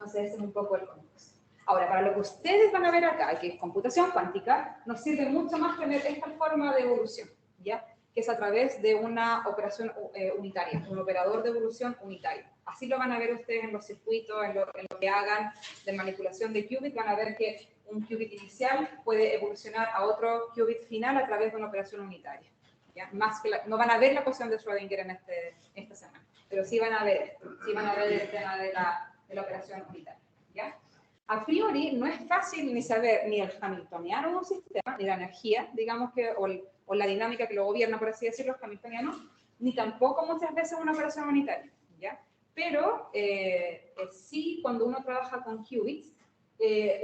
Entonces, ese es un poco el contexto. Ahora, para lo que ustedes van a ver acá, que es computación cuántica, nos sirve mucho más tener esta forma de evolución, ¿ya? Que es a través de una operación unitaria, un operador de evolución unitario. Así lo van a ver ustedes en los circuitos, en lo que hagan de manipulación de qubit, van a ver que un qubit inicial puede evolucionar a otro qubit final a través de una operación unitaria, ¿ya? Más que no van a ver la ecuación de Schrödinger en esta semana, pero sí van a ver esto, sí van a ver el tema de la operación unitaria, ¿ya? A priori no es fácil ni saber ni el hamiltoniano de un sistema, ni la energía, digamos que, o la dinámica que lo gobierna, por así decirlo, los hamiltonianos, ni tampoco muchas veces una operación unitaria, ¿ya? Pero sí, cuando uno trabaja con qubits,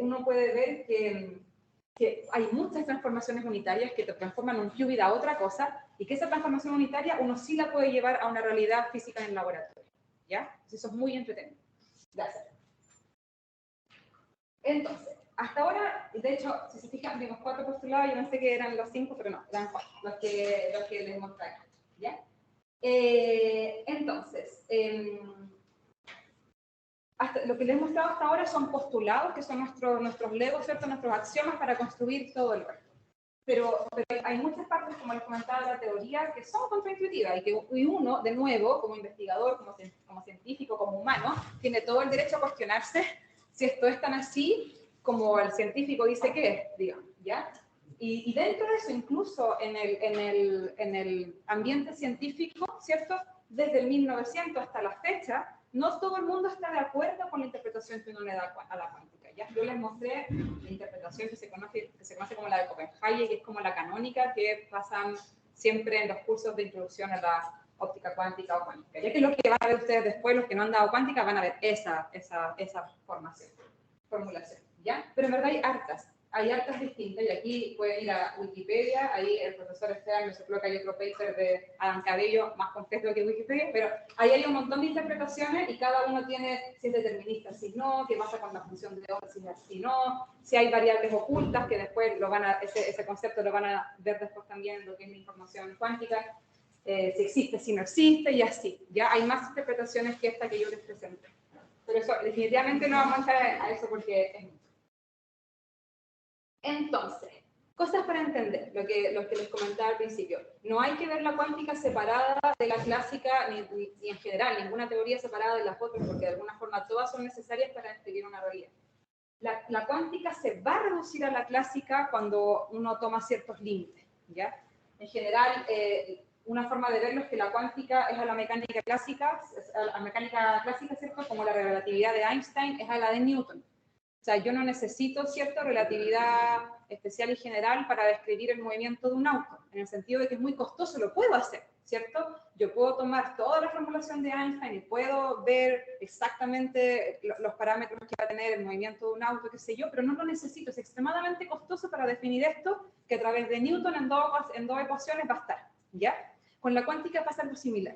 uno puede ver que hay muchas transformaciones unitarias que te transforman un qubit a otra cosa, y que esa transformación unitaria uno sí la puede llevar a una realidad física en el laboratorio, ¿ya? Eso es muy entretenido. Gracias. Entonces, hasta ahora, de hecho, si se fijan, vimos 4 postulados, yo pensé que eran los 5, pero no, eran 4 los que les mostré acá, ¿ya? Entonces, lo que les he mostrado hasta ahora son postulados, que son nuestros legos, ¿cierto? Nuestros axiomas para construir todo el resto. Pero hay muchas partes, como les comentaba, de la teoría que son contraintuitivas y uno, de nuevo, como investigador, como científico, como humano, tiene todo el derecho a cuestionarse si esto es tan así como el científico dice que es, digamos, ¿ya? Y dentro de eso, incluso en el ambiente científico, ¿cierto? Desde el 1900 hasta la fecha, no todo el mundo está de acuerdo con la interpretación que uno le da a la cuántica, ¿ya? Yo les mostré la interpretación que se conoce como la de Copenhague, que es como la canónica que pasan siempre en los cursos de introducción a la óptica cuántica o cuántica. Ya que lo que van a ver ustedes después, los que no han dado cuántica, van a ver esa formulación, ¿ya? Pero en verdad hay hartas distintas, y aquí pueden ir a Wikipedia, ahí el profesor Esteban me sopló que hay otro paper de Adam Cabello más completo que Wikipedia, pero ahí hay un montón de interpretaciones y cada uno tiene si es determinista, si no, qué pasa con la función de onda, si no, si hay variables ocultas, que después ese concepto lo van a ver después también lo que es la información cuántica, si existe, si no existe, y así. Ya hay más interpretaciones que esta que yo les presenté. Pero eso, definitivamente no vamos a entrar a eso porque es mucho. Entonces, cosas para entender, lo que les comentaba al principio. No hay que ver la cuántica separada de la clásica, ni en general, ninguna teoría separada de las otras, porque de alguna forma todas son necesarias para describir una realidad. La cuántica se va a reducir a la clásica cuando uno toma ciertos límites, ¿ya? En general, una forma de verlo es que la cuántica es a la mecánica clásica, ¿cierto? Como la relatividad de Einstein es a la de Newton. O sea, yo no necesito, ¿cierto?, relatividad especial y general para describir el movimiento de un auto, en el sentido de que es muy costoso, lo puedo hacer, ¿cierto? Yo puedo tomar toda la formulación de Einstein y puedo ver exactamente los parámetros que va a tener el movimiento de un auto, qué sé yo, pero no lo necesito, es extremadamente costoso para definir esto, que a través de Newton en dos ecuaciones va a estar, ¿ya? Con la cuántica pasa algo similar.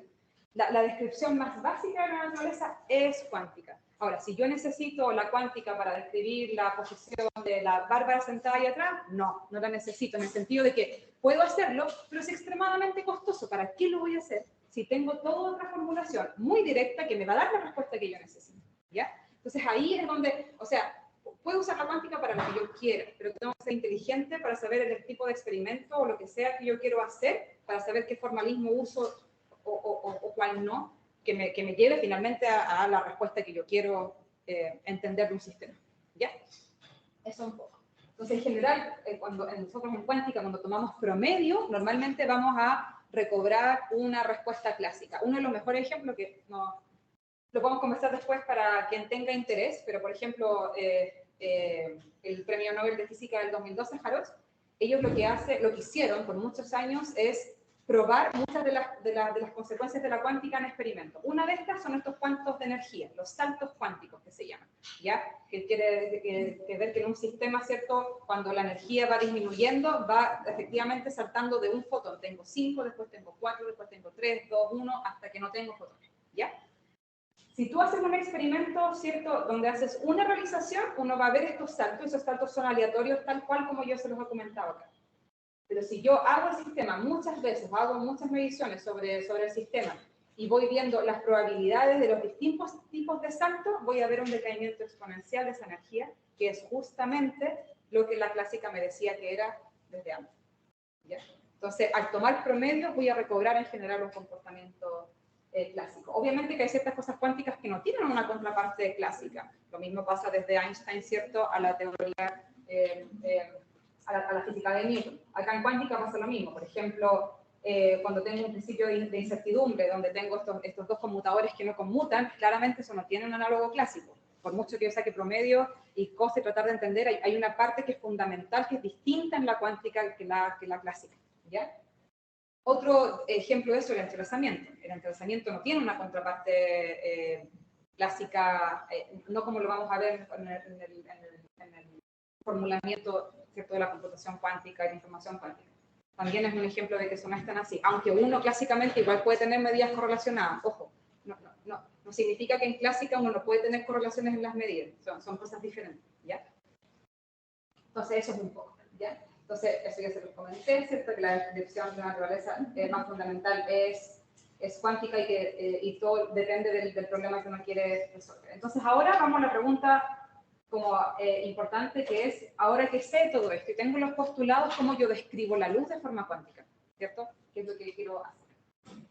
La descripción más básica de la naturaleza es cuántica. Ahora, si yo necesito la cuántica para describir la posición de la Bárbara sentada ahí atrás, no la necesito, en el sentido de que puedo hacerlo, pero es extremadamente costoso. ¿Para qué lo voy a hacer si tengo toda otra formulación muy directa que me va a dar la respuesta que yo necesito? ¿Ya? Entonces ahí es donde, o sea, puedo usar la cuántica para lo que yo quiera, pero tengo que ser inteligente para saber el tipo de experimento o lo que sea que yo quiero hacer, para saber qué formalismo uso o cuál no, que me lleve finalmente a la respuesta que yo quiero entender de un sistema. ¿Ya? Eso un poco. Entonces, en general, cuando nosotros en cuántica, cuando tomamos promedio, normalmente vamos a recobrar una respuesta clásica. Uno de los mejores ejemplos, que no, lo podemos conversar después para quien tenga interés, pero por ejemplo, el Premio Nobel de Física del 2012, Harold, ellos lo que hicieron por muchos años es probar muchas de las consecuencias de la cuántica en experimentos. Una de estas son estos cuantos de energía, los saltos cuánticos que se llaman, ¿ya? Que quiere ver que en un sistema, ¿cierto? Cuando la energía va disminuyendo, va efectivamente saltando de un fotón. Tengo 5, después tengo 4, después tengo 3, 2, 1, hasta que no tengo fotones, ¿ya? Si tú haces un experimento, ¿cierto?, donde haces una realización, uno va a ver estos saltos, esos saltos son aleatorios tal cual como yo se los he comentado acá. Pero si yo hago el sistema muchas veces, hago muchas mediciones sobre el sistema y voy viendo las probabilidades de los distintos tipos de saltos, voy a ver un decaimiento exponencial de esa energía, que es justamente lo que la clásica me decía que era desde antes. ¿Ya? Entonces, al tomar promedio, voy a recobrar en general un comportamiento clásico. Obviamente que hay ciertas cosas cuánticas que no tienen una contraparte clásica. Lo mismo pasa desde Einstein, ¿cierto?, a la teoría, a la física de Newton. Acá en cuántica pasa lo mismo. Por ejemplo, cuando tengo un principio de incertidumbre, donde tengo estos dos conmutadores que no conmutan, claramente eso no tiene un análogo clásico. Por mucho que yo saque promedio y cose tratar de entender, hay una parte que es fundamental, que es distinta en la cuántica que la clásica. ¿Ya? Otro ejemplo de eso es el entrelazamiento. El entrelazamiento no tiene una contraparte clásica, no como lo vamos a ver en el formulamiento, ¿cierto?, de la computación cuántica y la información cuántica. También es un ejemplo de que eso no es tan así. Aunque uno clásicamente igual puede tener medidas correlacionadas. Ojo, no significa que en clásica uno no puede tener correlaciones en las medidas. Son cosas diferentes, ¿ya? Entonces eso es un poco, ¿ya? Entonces, eso ya se los comenté, ¿cierto? Que la descripción de la naturaleza más fundamental es cuántica y todo depende del problema que uno quiere resolver. Entonces, ahora vamos a la pregunta como importante, que es, ahora que sé todo esto y tengo los postulados, ¿cómo yo describo la luz de forma cuántica? ¿Cierto? ¿Qué es lo que quiero hacer?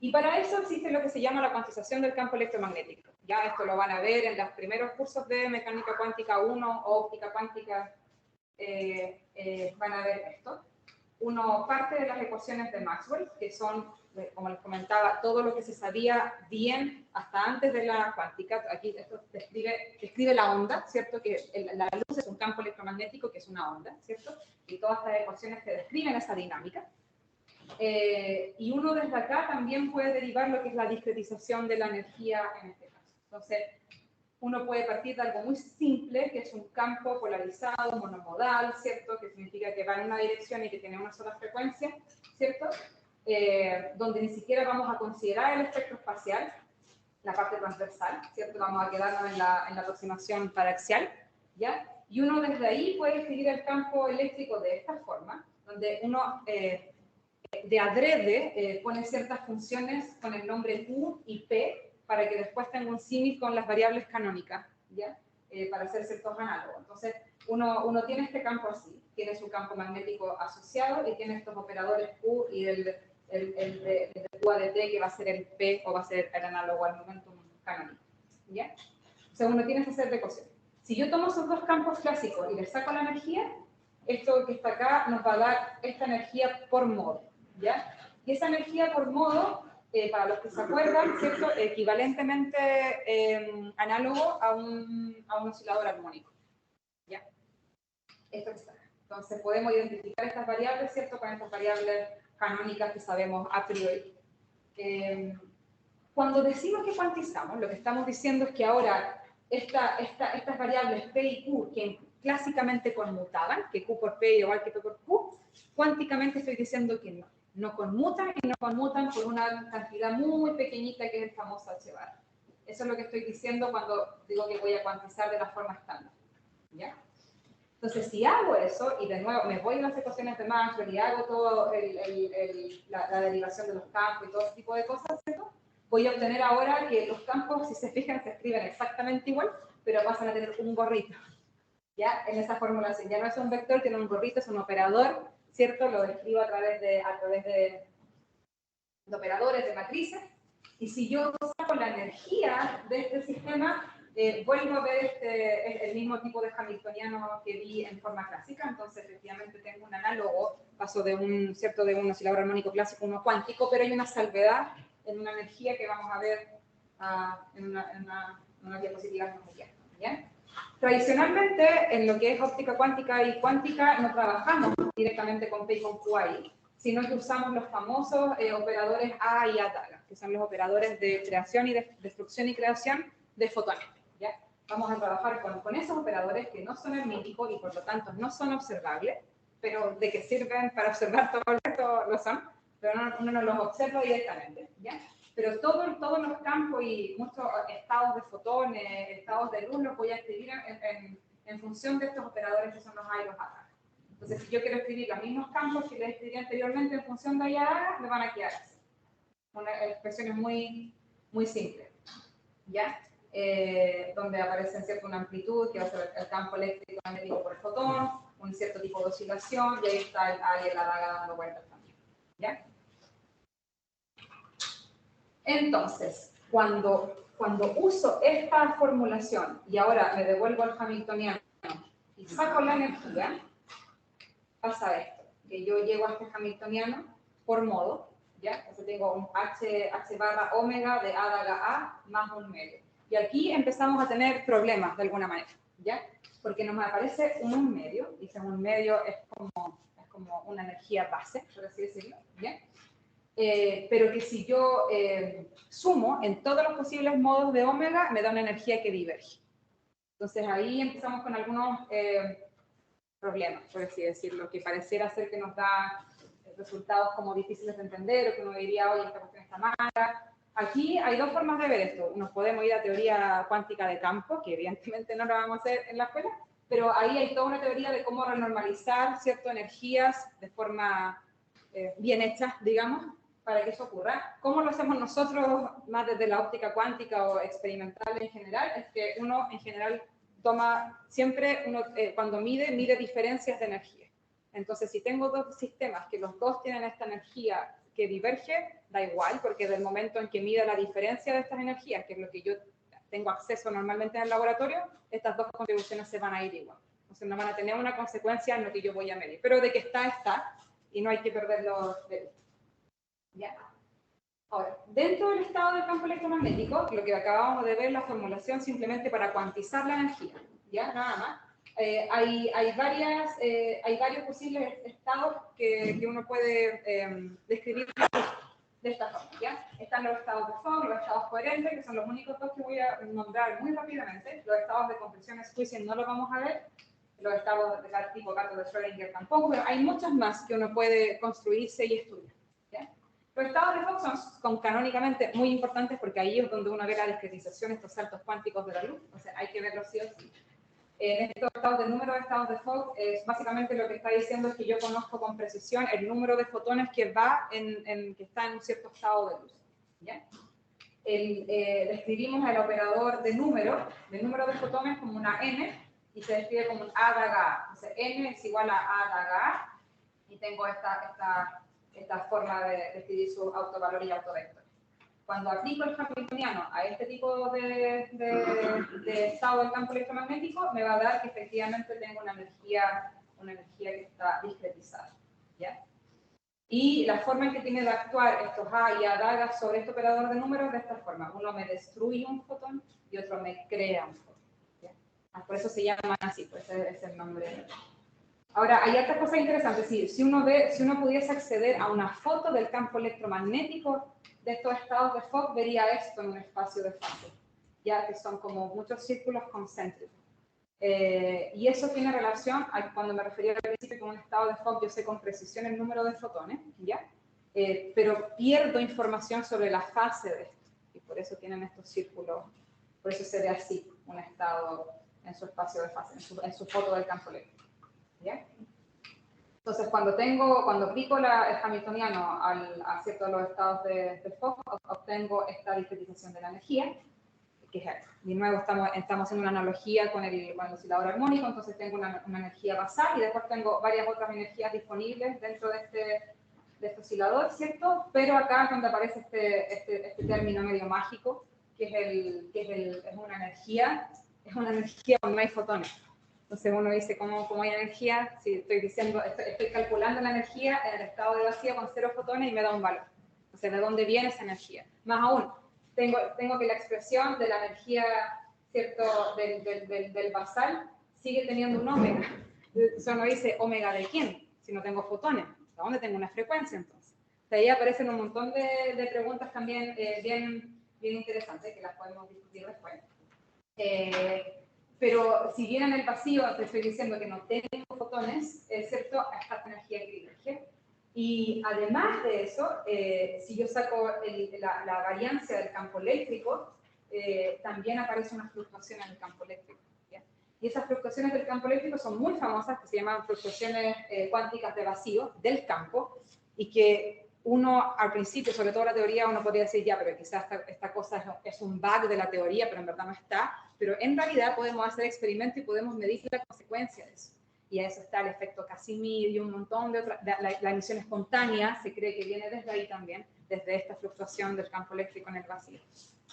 Y para eso existe lo que se llama la cuantización del campo electromagnético. Ya esto lo van a ver en los primeros cursos de mecánica cuántica 1 o óptica cuántica. Van a ver esto. Uno parte de las ecuaciones de Maxwell, que son, como les comentaba, todo lo que se sabía bien hasta antes de la cuántica. Aquí esto describe la onda, ¿cierto? Que la luz es un campo electromagnético que es una onda, ¿cierto? Y todas estas ecuaciones que describen esa dinámica. Y uno desde acá también puede derivar lo que es la discretización de la energía en este caso. Entonces, uno puede partir de algo muy simple, que es un campo polarizado, monomodal, ¿cierto? Que significa que va en una dirección y que tiene una sola frecuencia, ¿cierto? Donde ni siquiera vamos a considerar el espectro espacial, la parte transversal, ¿cierto? Vamos a quedarnos en la aproximación paraxial, ¿ya? Y uno desde ahí puede escribir el campo eléctrico de esta forma, donde uno de adrede pone ciertas funciones con el nombre Q y P, para que después tenga un símil con las variables canónicas, ¿ya? Para hacer ciertos análogos. Entonces, uno tiene este campo así, tiene su campo magnético asociado y tiene estos operadores Q y el de Q a de T, que va a ser el P o va a ser el análogo al momentum canónico, ¿ya? O sea, uno tiene esa serie de ecuaciones. Si yo tomo esos dos campos clásicos y les saco la energía, esto que está acá nos va a dar esta energía por modo, ¿ya? Y esa energía por modo, para los que se acuerdan, ¿cierto?, equivalentemente análogo a un oscilador armónico, ¿ya? Esto que está acá. Entonces podemos identificar estas variables, ¿cierto?, con estas variables canónicas que sabemos a priori. Cuando decimos que cuantizamos, lo que estamos diciendo es que ahora estas variables P y Q, que clásicamente conmutaban, que Q por P igual que P por Q, cuánticamente estoy diciendo que no conmutan, y no conmutan por una cantidad muy pequeñita, que es el famoso h bar. Eso es lo que estoy diciendo cuando digo que voy a cuantizar de la forma estándar, ¿ya? Entonces, si hago eso, y de nuevo me voy a las ecuaciones de Maxwell y hago todo la derivación de los campos y todo ese tipo de cosas, ¿cierto? Voy a obtener ahora que los campos, si se fijan, se escriben exactamente igual, pero pasan a tener un gorrito, ¿ya? En esa formulación. Ya no es un vector, tiene un gorrito, es un operador, ¿cierto? Lo describo a través de operadores, de matrices. Y si yo saco la energía de este sistema, vuelvo a ver el mismo tipo de hamiltoniano que vi en forma clásica. Entonces, efectivamente, tengo un análogo, paso de un oscilador armónico clásico a uno cuántico, pero hay una salvedad en una energía que vamos a ver en una diapositiva muy bien. Tradicionalmente, en lo que es óptica cuántica y cuántica, no trabajamos directamente con P y con QI, sino que usamos los famosos operadores A y A-DAGA, que son los operadores de creación y de destrucción y creación de fotones. ¿Ya? Vamos a trabajar con esos operadores que no son herméticos y por lo tanto no son observables, pero de que sirven para observar todo el resto lo son, pero uno no los observa directamente. ¿Ya? Pero todos los campos y muchos estados de fotones, estados de luz, los voy a escribir en función de estos operadores que son los A y los A-DAGA. Entonces, si yo quiero escribir los mismos campos que les escribí anteriormente en función de A, me van a quedar así. Expresiones muy, muy simples, ¿ya? Donde aparece cierta una amplitud, que va a ser el campo eléctrico magnético por el fotón, un cierto tipo de oscilación, y ahí está el A y el A dando vueltas también, ¿ya? Entonces, cuando uso esta formulación y ahora me devuelvo al hamiltoniano y saco la energía, pasa esto, que yo llego a este hamiltoniano por modo, ¿ya? Entonces tengo un H barra omega de A más un medio. Y aquí empezamos a tener problemas de alguna manera, ¿ya? Porque nos aparece un medio, y un medio es como una energía base, por así decirlo, ¿ya? Pero que si yo sumo en todos los posibles modos de omega, me da una energía que diverge. Entonces ahí empezamos con algunos problemas, por así decirlo, que pareciera ser que nos da resultados como difíciles de entender, o que uno diría, oye, esta cuestión está mala. Aquí hay dos formas de ver esto. Nos podemos ir a teoría cuántica de campo, que evidentemente no lo vamos a hacer en la escuela, pero ahí hay toda una teoría de cómo renormalizar ciertas energías de forma bien hecha, digamos, para que eso ocurra. ¿Cómo lo hacemos nosotros, más desde la óptica cuántica o experimental en general? Es que uno, en general, siempre cuando mide diferencias de energía. Entonces, si tengo dos sistemas que los dos tienen esta energía que diverge, da igual, porque del momento en que mida la diferencia de estas energías, que es lo que yo tengo acceso normalmente en el laboratorio, estas dos contribuciones se van a ir igual. Entonces, no van a tener una consecuencia en lo que yo voy a medir. Pero de que está, y no hay que perderlo de vista. ¿Ya? Ahora, dentro del estado del campo electromagnético, lo que acabamos de ver, la formulación simplemente para cuantizar la energía, ¿ya? Nada más. Hay varios posibles estados que uno puede describir de esta forma, ¿ya? Están los estados de Fogg, los estados coherentes, que son los únicos dos que voy a nombrar muy rápidamente. Los estados de compresión squeezing no los vamos a ver, los estados de tipo gato de Schrödinger tampoco, pero hay muchos más que uno puede construirse y estudiar, ¿ya? Los estados de Fock son canónicamente muy importantes porque ahí es donde uno ve la discretización, estos saltos cuánticos de la luz, o sea, hay que verlos sí o sí. En estos estados de número de estados de Fock, básicamente lo que está diciendo es que yo conozco con precisión el número de fotones que que está en un cierto estado de luz, ¿ya? Describimos el operador de número de fotones como una n, y se describe como un A daga A. Entonces, n es igual a A daga A, y tengo esta forma de escribir su autovalor y autovector. Cuando aplico el hamiltoniano a este tipo de estado del campo electromagnético, me va a dar que efectivamente tengo una energía que está discretizada, ¿ya? Y la forma en que tiene de actuar estos A y A dagas sobre este operador de números de esta forma. Uno me destruye un fotón y otro me crea un fotón, ¿ya? Por eso se llaman así, pues ese es el nombre. Ahora, hay otras cosas interesantes. Si uno pudiese acceder a una foto del campo electromagnético de estos estados de Fock, vería esto en un espacio de fase, ya que son como muchos círculos concéntricos. Y eso tiene relación a cuando me refería al principio que en un estado de Fock yo sé con precisión el número de fotones, ¿ya? Pero pierdo información sobre la fase de esto. por eso tienen estos círculos, por eso se ve así un estado en su espacio de fase, en su foto del campo eléctrico. ¿Bien? Entonces, cuando aplico el hamiltoniano a ciertos de los estados de Fock, obtengo esta discretización de la energía, que es, de nuevo estamos haciendo una analogía con el oscilador armónico, entonces tengo una energía basal y después tengo varias otras energías disponibles dentro de este oscilador, ¿cierto? Pero acá es donde aparece este término medio mágico, que es una energía donde no hay fotones. Entonces uno dice, ¿cómo hay energía? Si estoy calculando la energía en el estado de vacío con 0 fotones y me da un valor. Entonces, ¿de dónde viene esa energía? Más aún, tengo que la expresión de la energía, ¿cierto?, del basal sigue teniendo un omega. Eso no dice omega de quién, si no tengo fotones. ¿De dónde tengo una frecuencia entonces? De ahí aparecen un montón de preguntas también bien interesantes que las podemos discutir después. Pero si bien en el vacío te estoy diciendo que no tengo fotones, es cierto, esta energía que diverge. Y además de eso, si yo saco la variancia del campo eléctrico, también aparece una fluctuación en el campo eléctrico. ¿Ya? Y esas fluctuaciones del campo eléctrico son muy famosas, que se llaman fluctuaciones cuánticas de vacío del campo, y que uno al principio, sobre todo la teoría, uno podría decir, ya, pero quizás esta cosa es un bug de la teoría, pero en verdad no está. Pero en realidad podemos hacer experimentos y podemos medir la consecuencia de eso. Y a eso está el efecto Casimir y un montón de otras. La emisión espontánea se cree que viene desde ahí también, desde esta fluctuación del campo eléctrico en el vacío.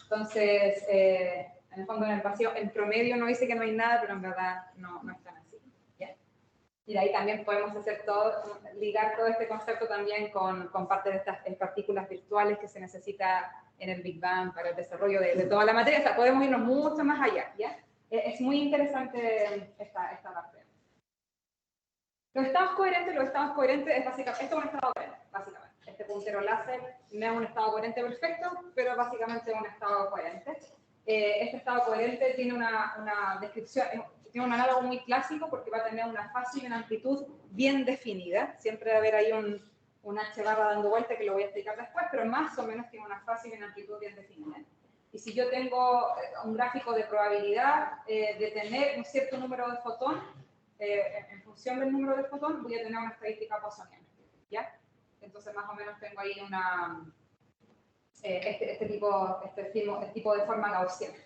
Entonces, en el fondo, en el vacío, en promedio no dice que no hay nada, pero en verdad no es tan así. ¿Ya? Y de ahí también podemos ligar todo este concepto también con parte de estas partículas virtuales que se necesita en el Big Bang para el desarrollo de toda la materia. O sea, podemos irnos mucho más allá. ¿Ya? Es muy interesante esta parte. Los estados coherentes es básicamente, esto es un estado coherente, básicamente. Este puntero láser no es un estado coherente perfecto, pero básicamente es un estado coherente. Este estado coherente tiene una descripción, tiene un análogo muy clásico porque va a tener una fase y una amplitud bien definida. Siempre va a haber ahí un H barra dando vuelta que lo voy a explicar después, pero más o menos tiene una fase y una amplitud bien definida. Y si yo tengo un gráfico de probabilidad de tener un cierto número de fotones, en función del número de fotón, voy a tener una estadística bosoniana, ¿ya? Entonces, más o menos tengo ahí este tipo de forma gaussiana.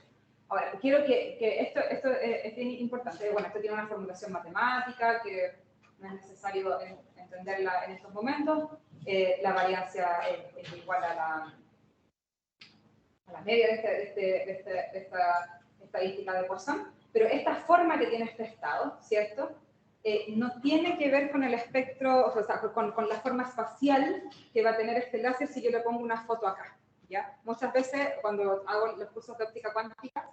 Ahora, quiero que esto es bien importante. Bueno, esto tiene una formulación matemática que no es necesario entenderla en estos momentos. La variancia es igual a la media de esta estadística de Poisson. Pero esta forma que tiene este estado, ¿cierto? No tiene que ver con el espectro, o sea, con la forma espacial que va a tener este láser si yo le pongo una foto acá, ¿ya? Muchas veces, cuando hago los cursos de óptica cuántica,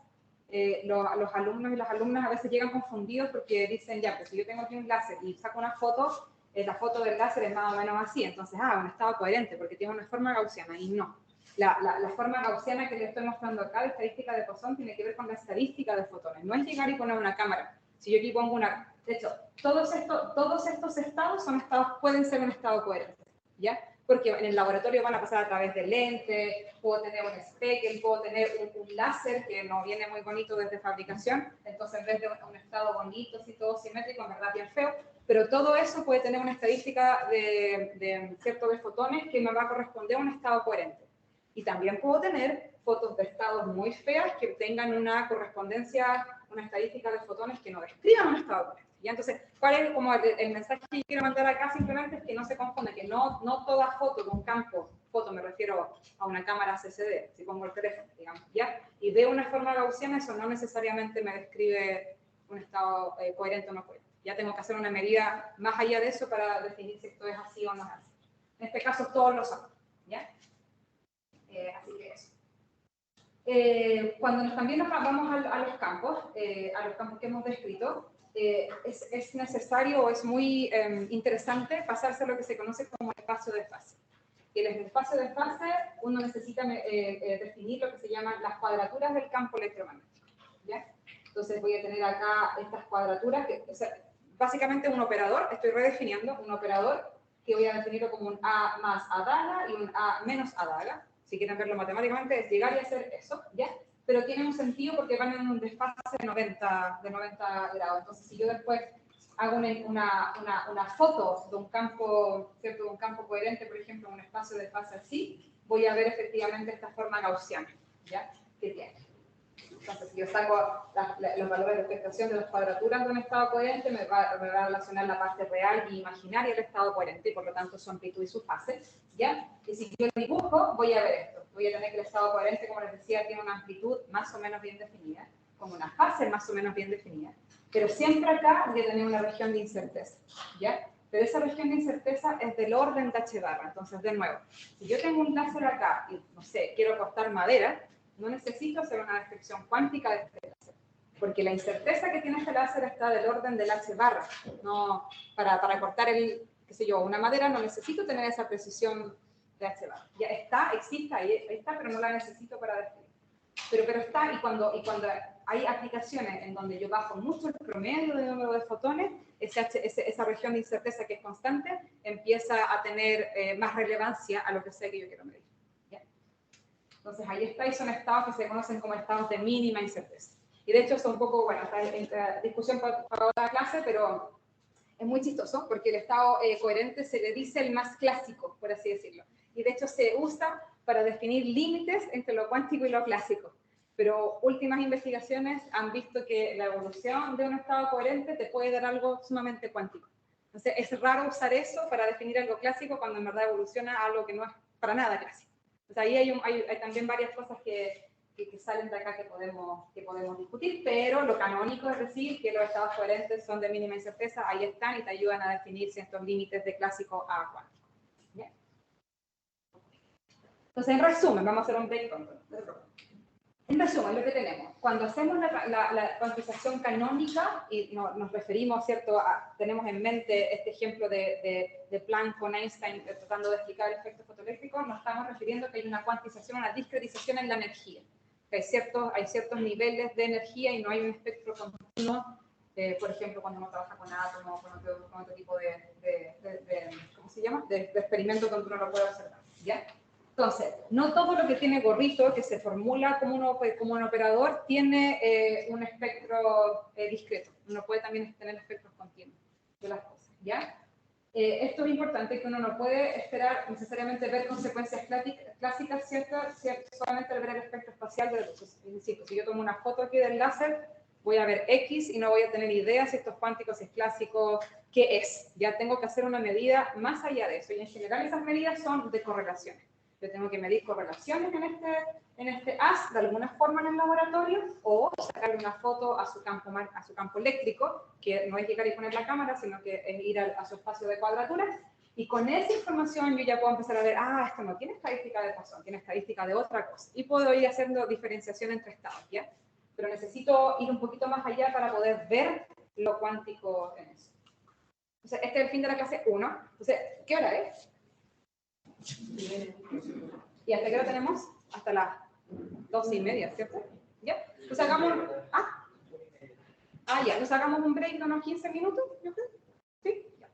los alumnos y las alumnas a veces llegan confundidos porque dicen, ya, pues si yo tengo aquí un láser y saco una foto, la foto del láser es más o menos así, entonces, un estado coherente porque tiene una forma gaussiana, y no. La forma gaussiana que les estoy mostrando acá, de estadística de Poisson, tiene que ver con la estadística de fotones. No es llegar y poner una cámara. Si yo aquí pongo una... De hecho, todos estos estados pueden ser un estado coherente, ¿ya? Porque en el laboratorio van a pasar a través de lentes, puedo tener un speckle, puedo tener un láser que no viene muy bonito desde fabricación, entonces en vez de un estado bonito, así todo simétrico, en verdad bien feo, pero todo eso puede tener una estadística de fotones que me va a corresponder a un estado coherente. Y también puedo tener fotos de estados muy feas que tengan una correspondencia, una estadística de fotones que no describan un estado coherente. ¿Ya? Entonces, ¿cuál es como el mensaje que quiero mandar acá? Simplemente es que no se confunde, que no toda foto de un campo, foto me refiero a una cámara CCD, si pongo el teléfono, digamos, ¿ya? Y veo una forma gaussiana, eso no necesariamente me describe un estado coherente o no coherente. Ya tengo que hacer una medida más allá de eso para definir si esto es así o no es así. En este caso, todos lo son, ¿ya? Así que eso. Cuando también nos vamos a los campos que hemos descrito, es necesario o es muy interesante pasarse a lo que se conoce como espacio de fase. Y en el espacio de fase uno necesita definir lo que se llaman las cuadraturas del campo electromagnético, ¿ya? Entonces voy a tener acá estas cuadraturas, básicamente un operador, estoy redefiniendo un operador que voy a definirlo como un A más A daga y un A menos A daga, si quieren verlo matemáticamente, es llegar y hacer eso, ¿ya? Pero tiene un sentido porque van en un desfase de 90 grados. Entonces, si yo después hago una foto de un campo, ¿cierto? De un campo coherente, por ejemplo, en un espacio de desfase así, voy a ver efectivamente esta forma gaussiana, ¿ya? Que tiene. Entonces, si yo saco los valores de expectación de las cuadraturas de un estado coherente, me va a relacionar la parte real y imaginaria del estado coherente, y por lo tanto su amplitud y su fase, ¿ya? Y si yo dibujo, voy a ver esto. Voy a tener que el estado coherente, como les decía, tiene una amplitud más o menos bien definida, como una fase más o menos bien definida, pero siempre acá voy a tener una región de incerteza, ¿ya? Pero esa región de incerteza es del orden de h barra. Entonces, de nuevo, si yo tengo un láser acá y, no sé, quiero cortar madera, no necesito hacer una descripción cuántica de este láser, porque la incerteza que tiene este láser está del orden del h barra. No, para cortar qué sé yo, una madera no necesito tener esa precisión de h barra. Ya está, existe, ahí está, pero no la necesito para describir. Pero está, y cuando hay aplicaciones en donde yo bajo mucho el promedio de número de fotones, esa región de incerteza que es constante empieza a tener más relevancia a lo que sea que yo quiero medir. Entonces, ahí está, y son estados que se conocen como estados de mínima incerteza. Y de hecho, es un poco, bueno, está en discusión para otra clase, pero es muy chistoso, porque el estado coherente se le dice el más clásico, por así decirlo. Y de hecho, se usa para definir límites entre lo cuántico y lo clásico. Pero últimas investigaciones han visto que la evolución de un estado coherente te puede dar algo sumamente cuántico. Entonces, es raro usar eso para definir algo clásico cuando en verdad evoluciona a algo que no es para nada clásico. O sea, ahí hay también varias cosas que salen de acá que podemos discutir, pero lo canónico es decir que los estados coherentes son de mínima incerteza, ahí están y te ayudan a definir ciertos límites de clásico a cuántico. ¿Bien? Entonces, en resumen, vamos a hacer un break pronto. En resumen, lo que tenemos, cuando hacemos la cuantización canónica, y nos referimos, ¿cierto? Tenemos en mente este ejemplo de Planck con Einstein tratando de explicar el efecto fotoeléctrico, nos estamos refiriendo a que hay una cuantización, una discretización en la energía. Que hay ciertos niveles de energía y no hay un espectro continuo, por ejemplo, cuando uno trabaja con átomos, con otro tipo ¿cómo se llama? De experimentos donde uno lo puede observar, ¿ya? Entonces, no todo lo que tiene gorrito, que se formula como un operador, tiene un espectro discreto. Uno puede también tener espectros continuos de las cosas, ¿ya? Esto es importante, que uno no puede esperar necesariamente ver consecuencias clásicas, ¿cierto? Solamente al ver el espectro espacial de la luz. Es decir, si yo tomo una foto aquí del láser, voy a ver X y no voy a tener idea si esto es cuántico, si es clásico, qué es. Ya tengo que hacer una medida más allá de eso. Y en general esas medidas son de correlaciones. Yo tengo que medir correlaciones en este haz de alguna forma en el laboratorio, o sacarle una foto a su campo eléctrico, que no es llegar y poner la cámara, sino que es ir a su espacio de cuadraturas, y con esa información yo ya puedo empezar a ver, esto no tiene estadística de Poisson, tiene estadística de otra cosa, y puedo ir haciendo diferenciación entre estados, ¿ya? Pero necesito ir un poquito más allá para poder ver lo cuántico en eso. Entonces, este es el fin de la clase 1. Entonces, ¿qué hora es? ¿Y hasta qué hora tenemos? Hasta las 12:30, ¿cierto? ¿Ya? Pues hagamos... ya, nos hagamos un break de unos 15 minutos, yo creo. ¿Sí? Ya.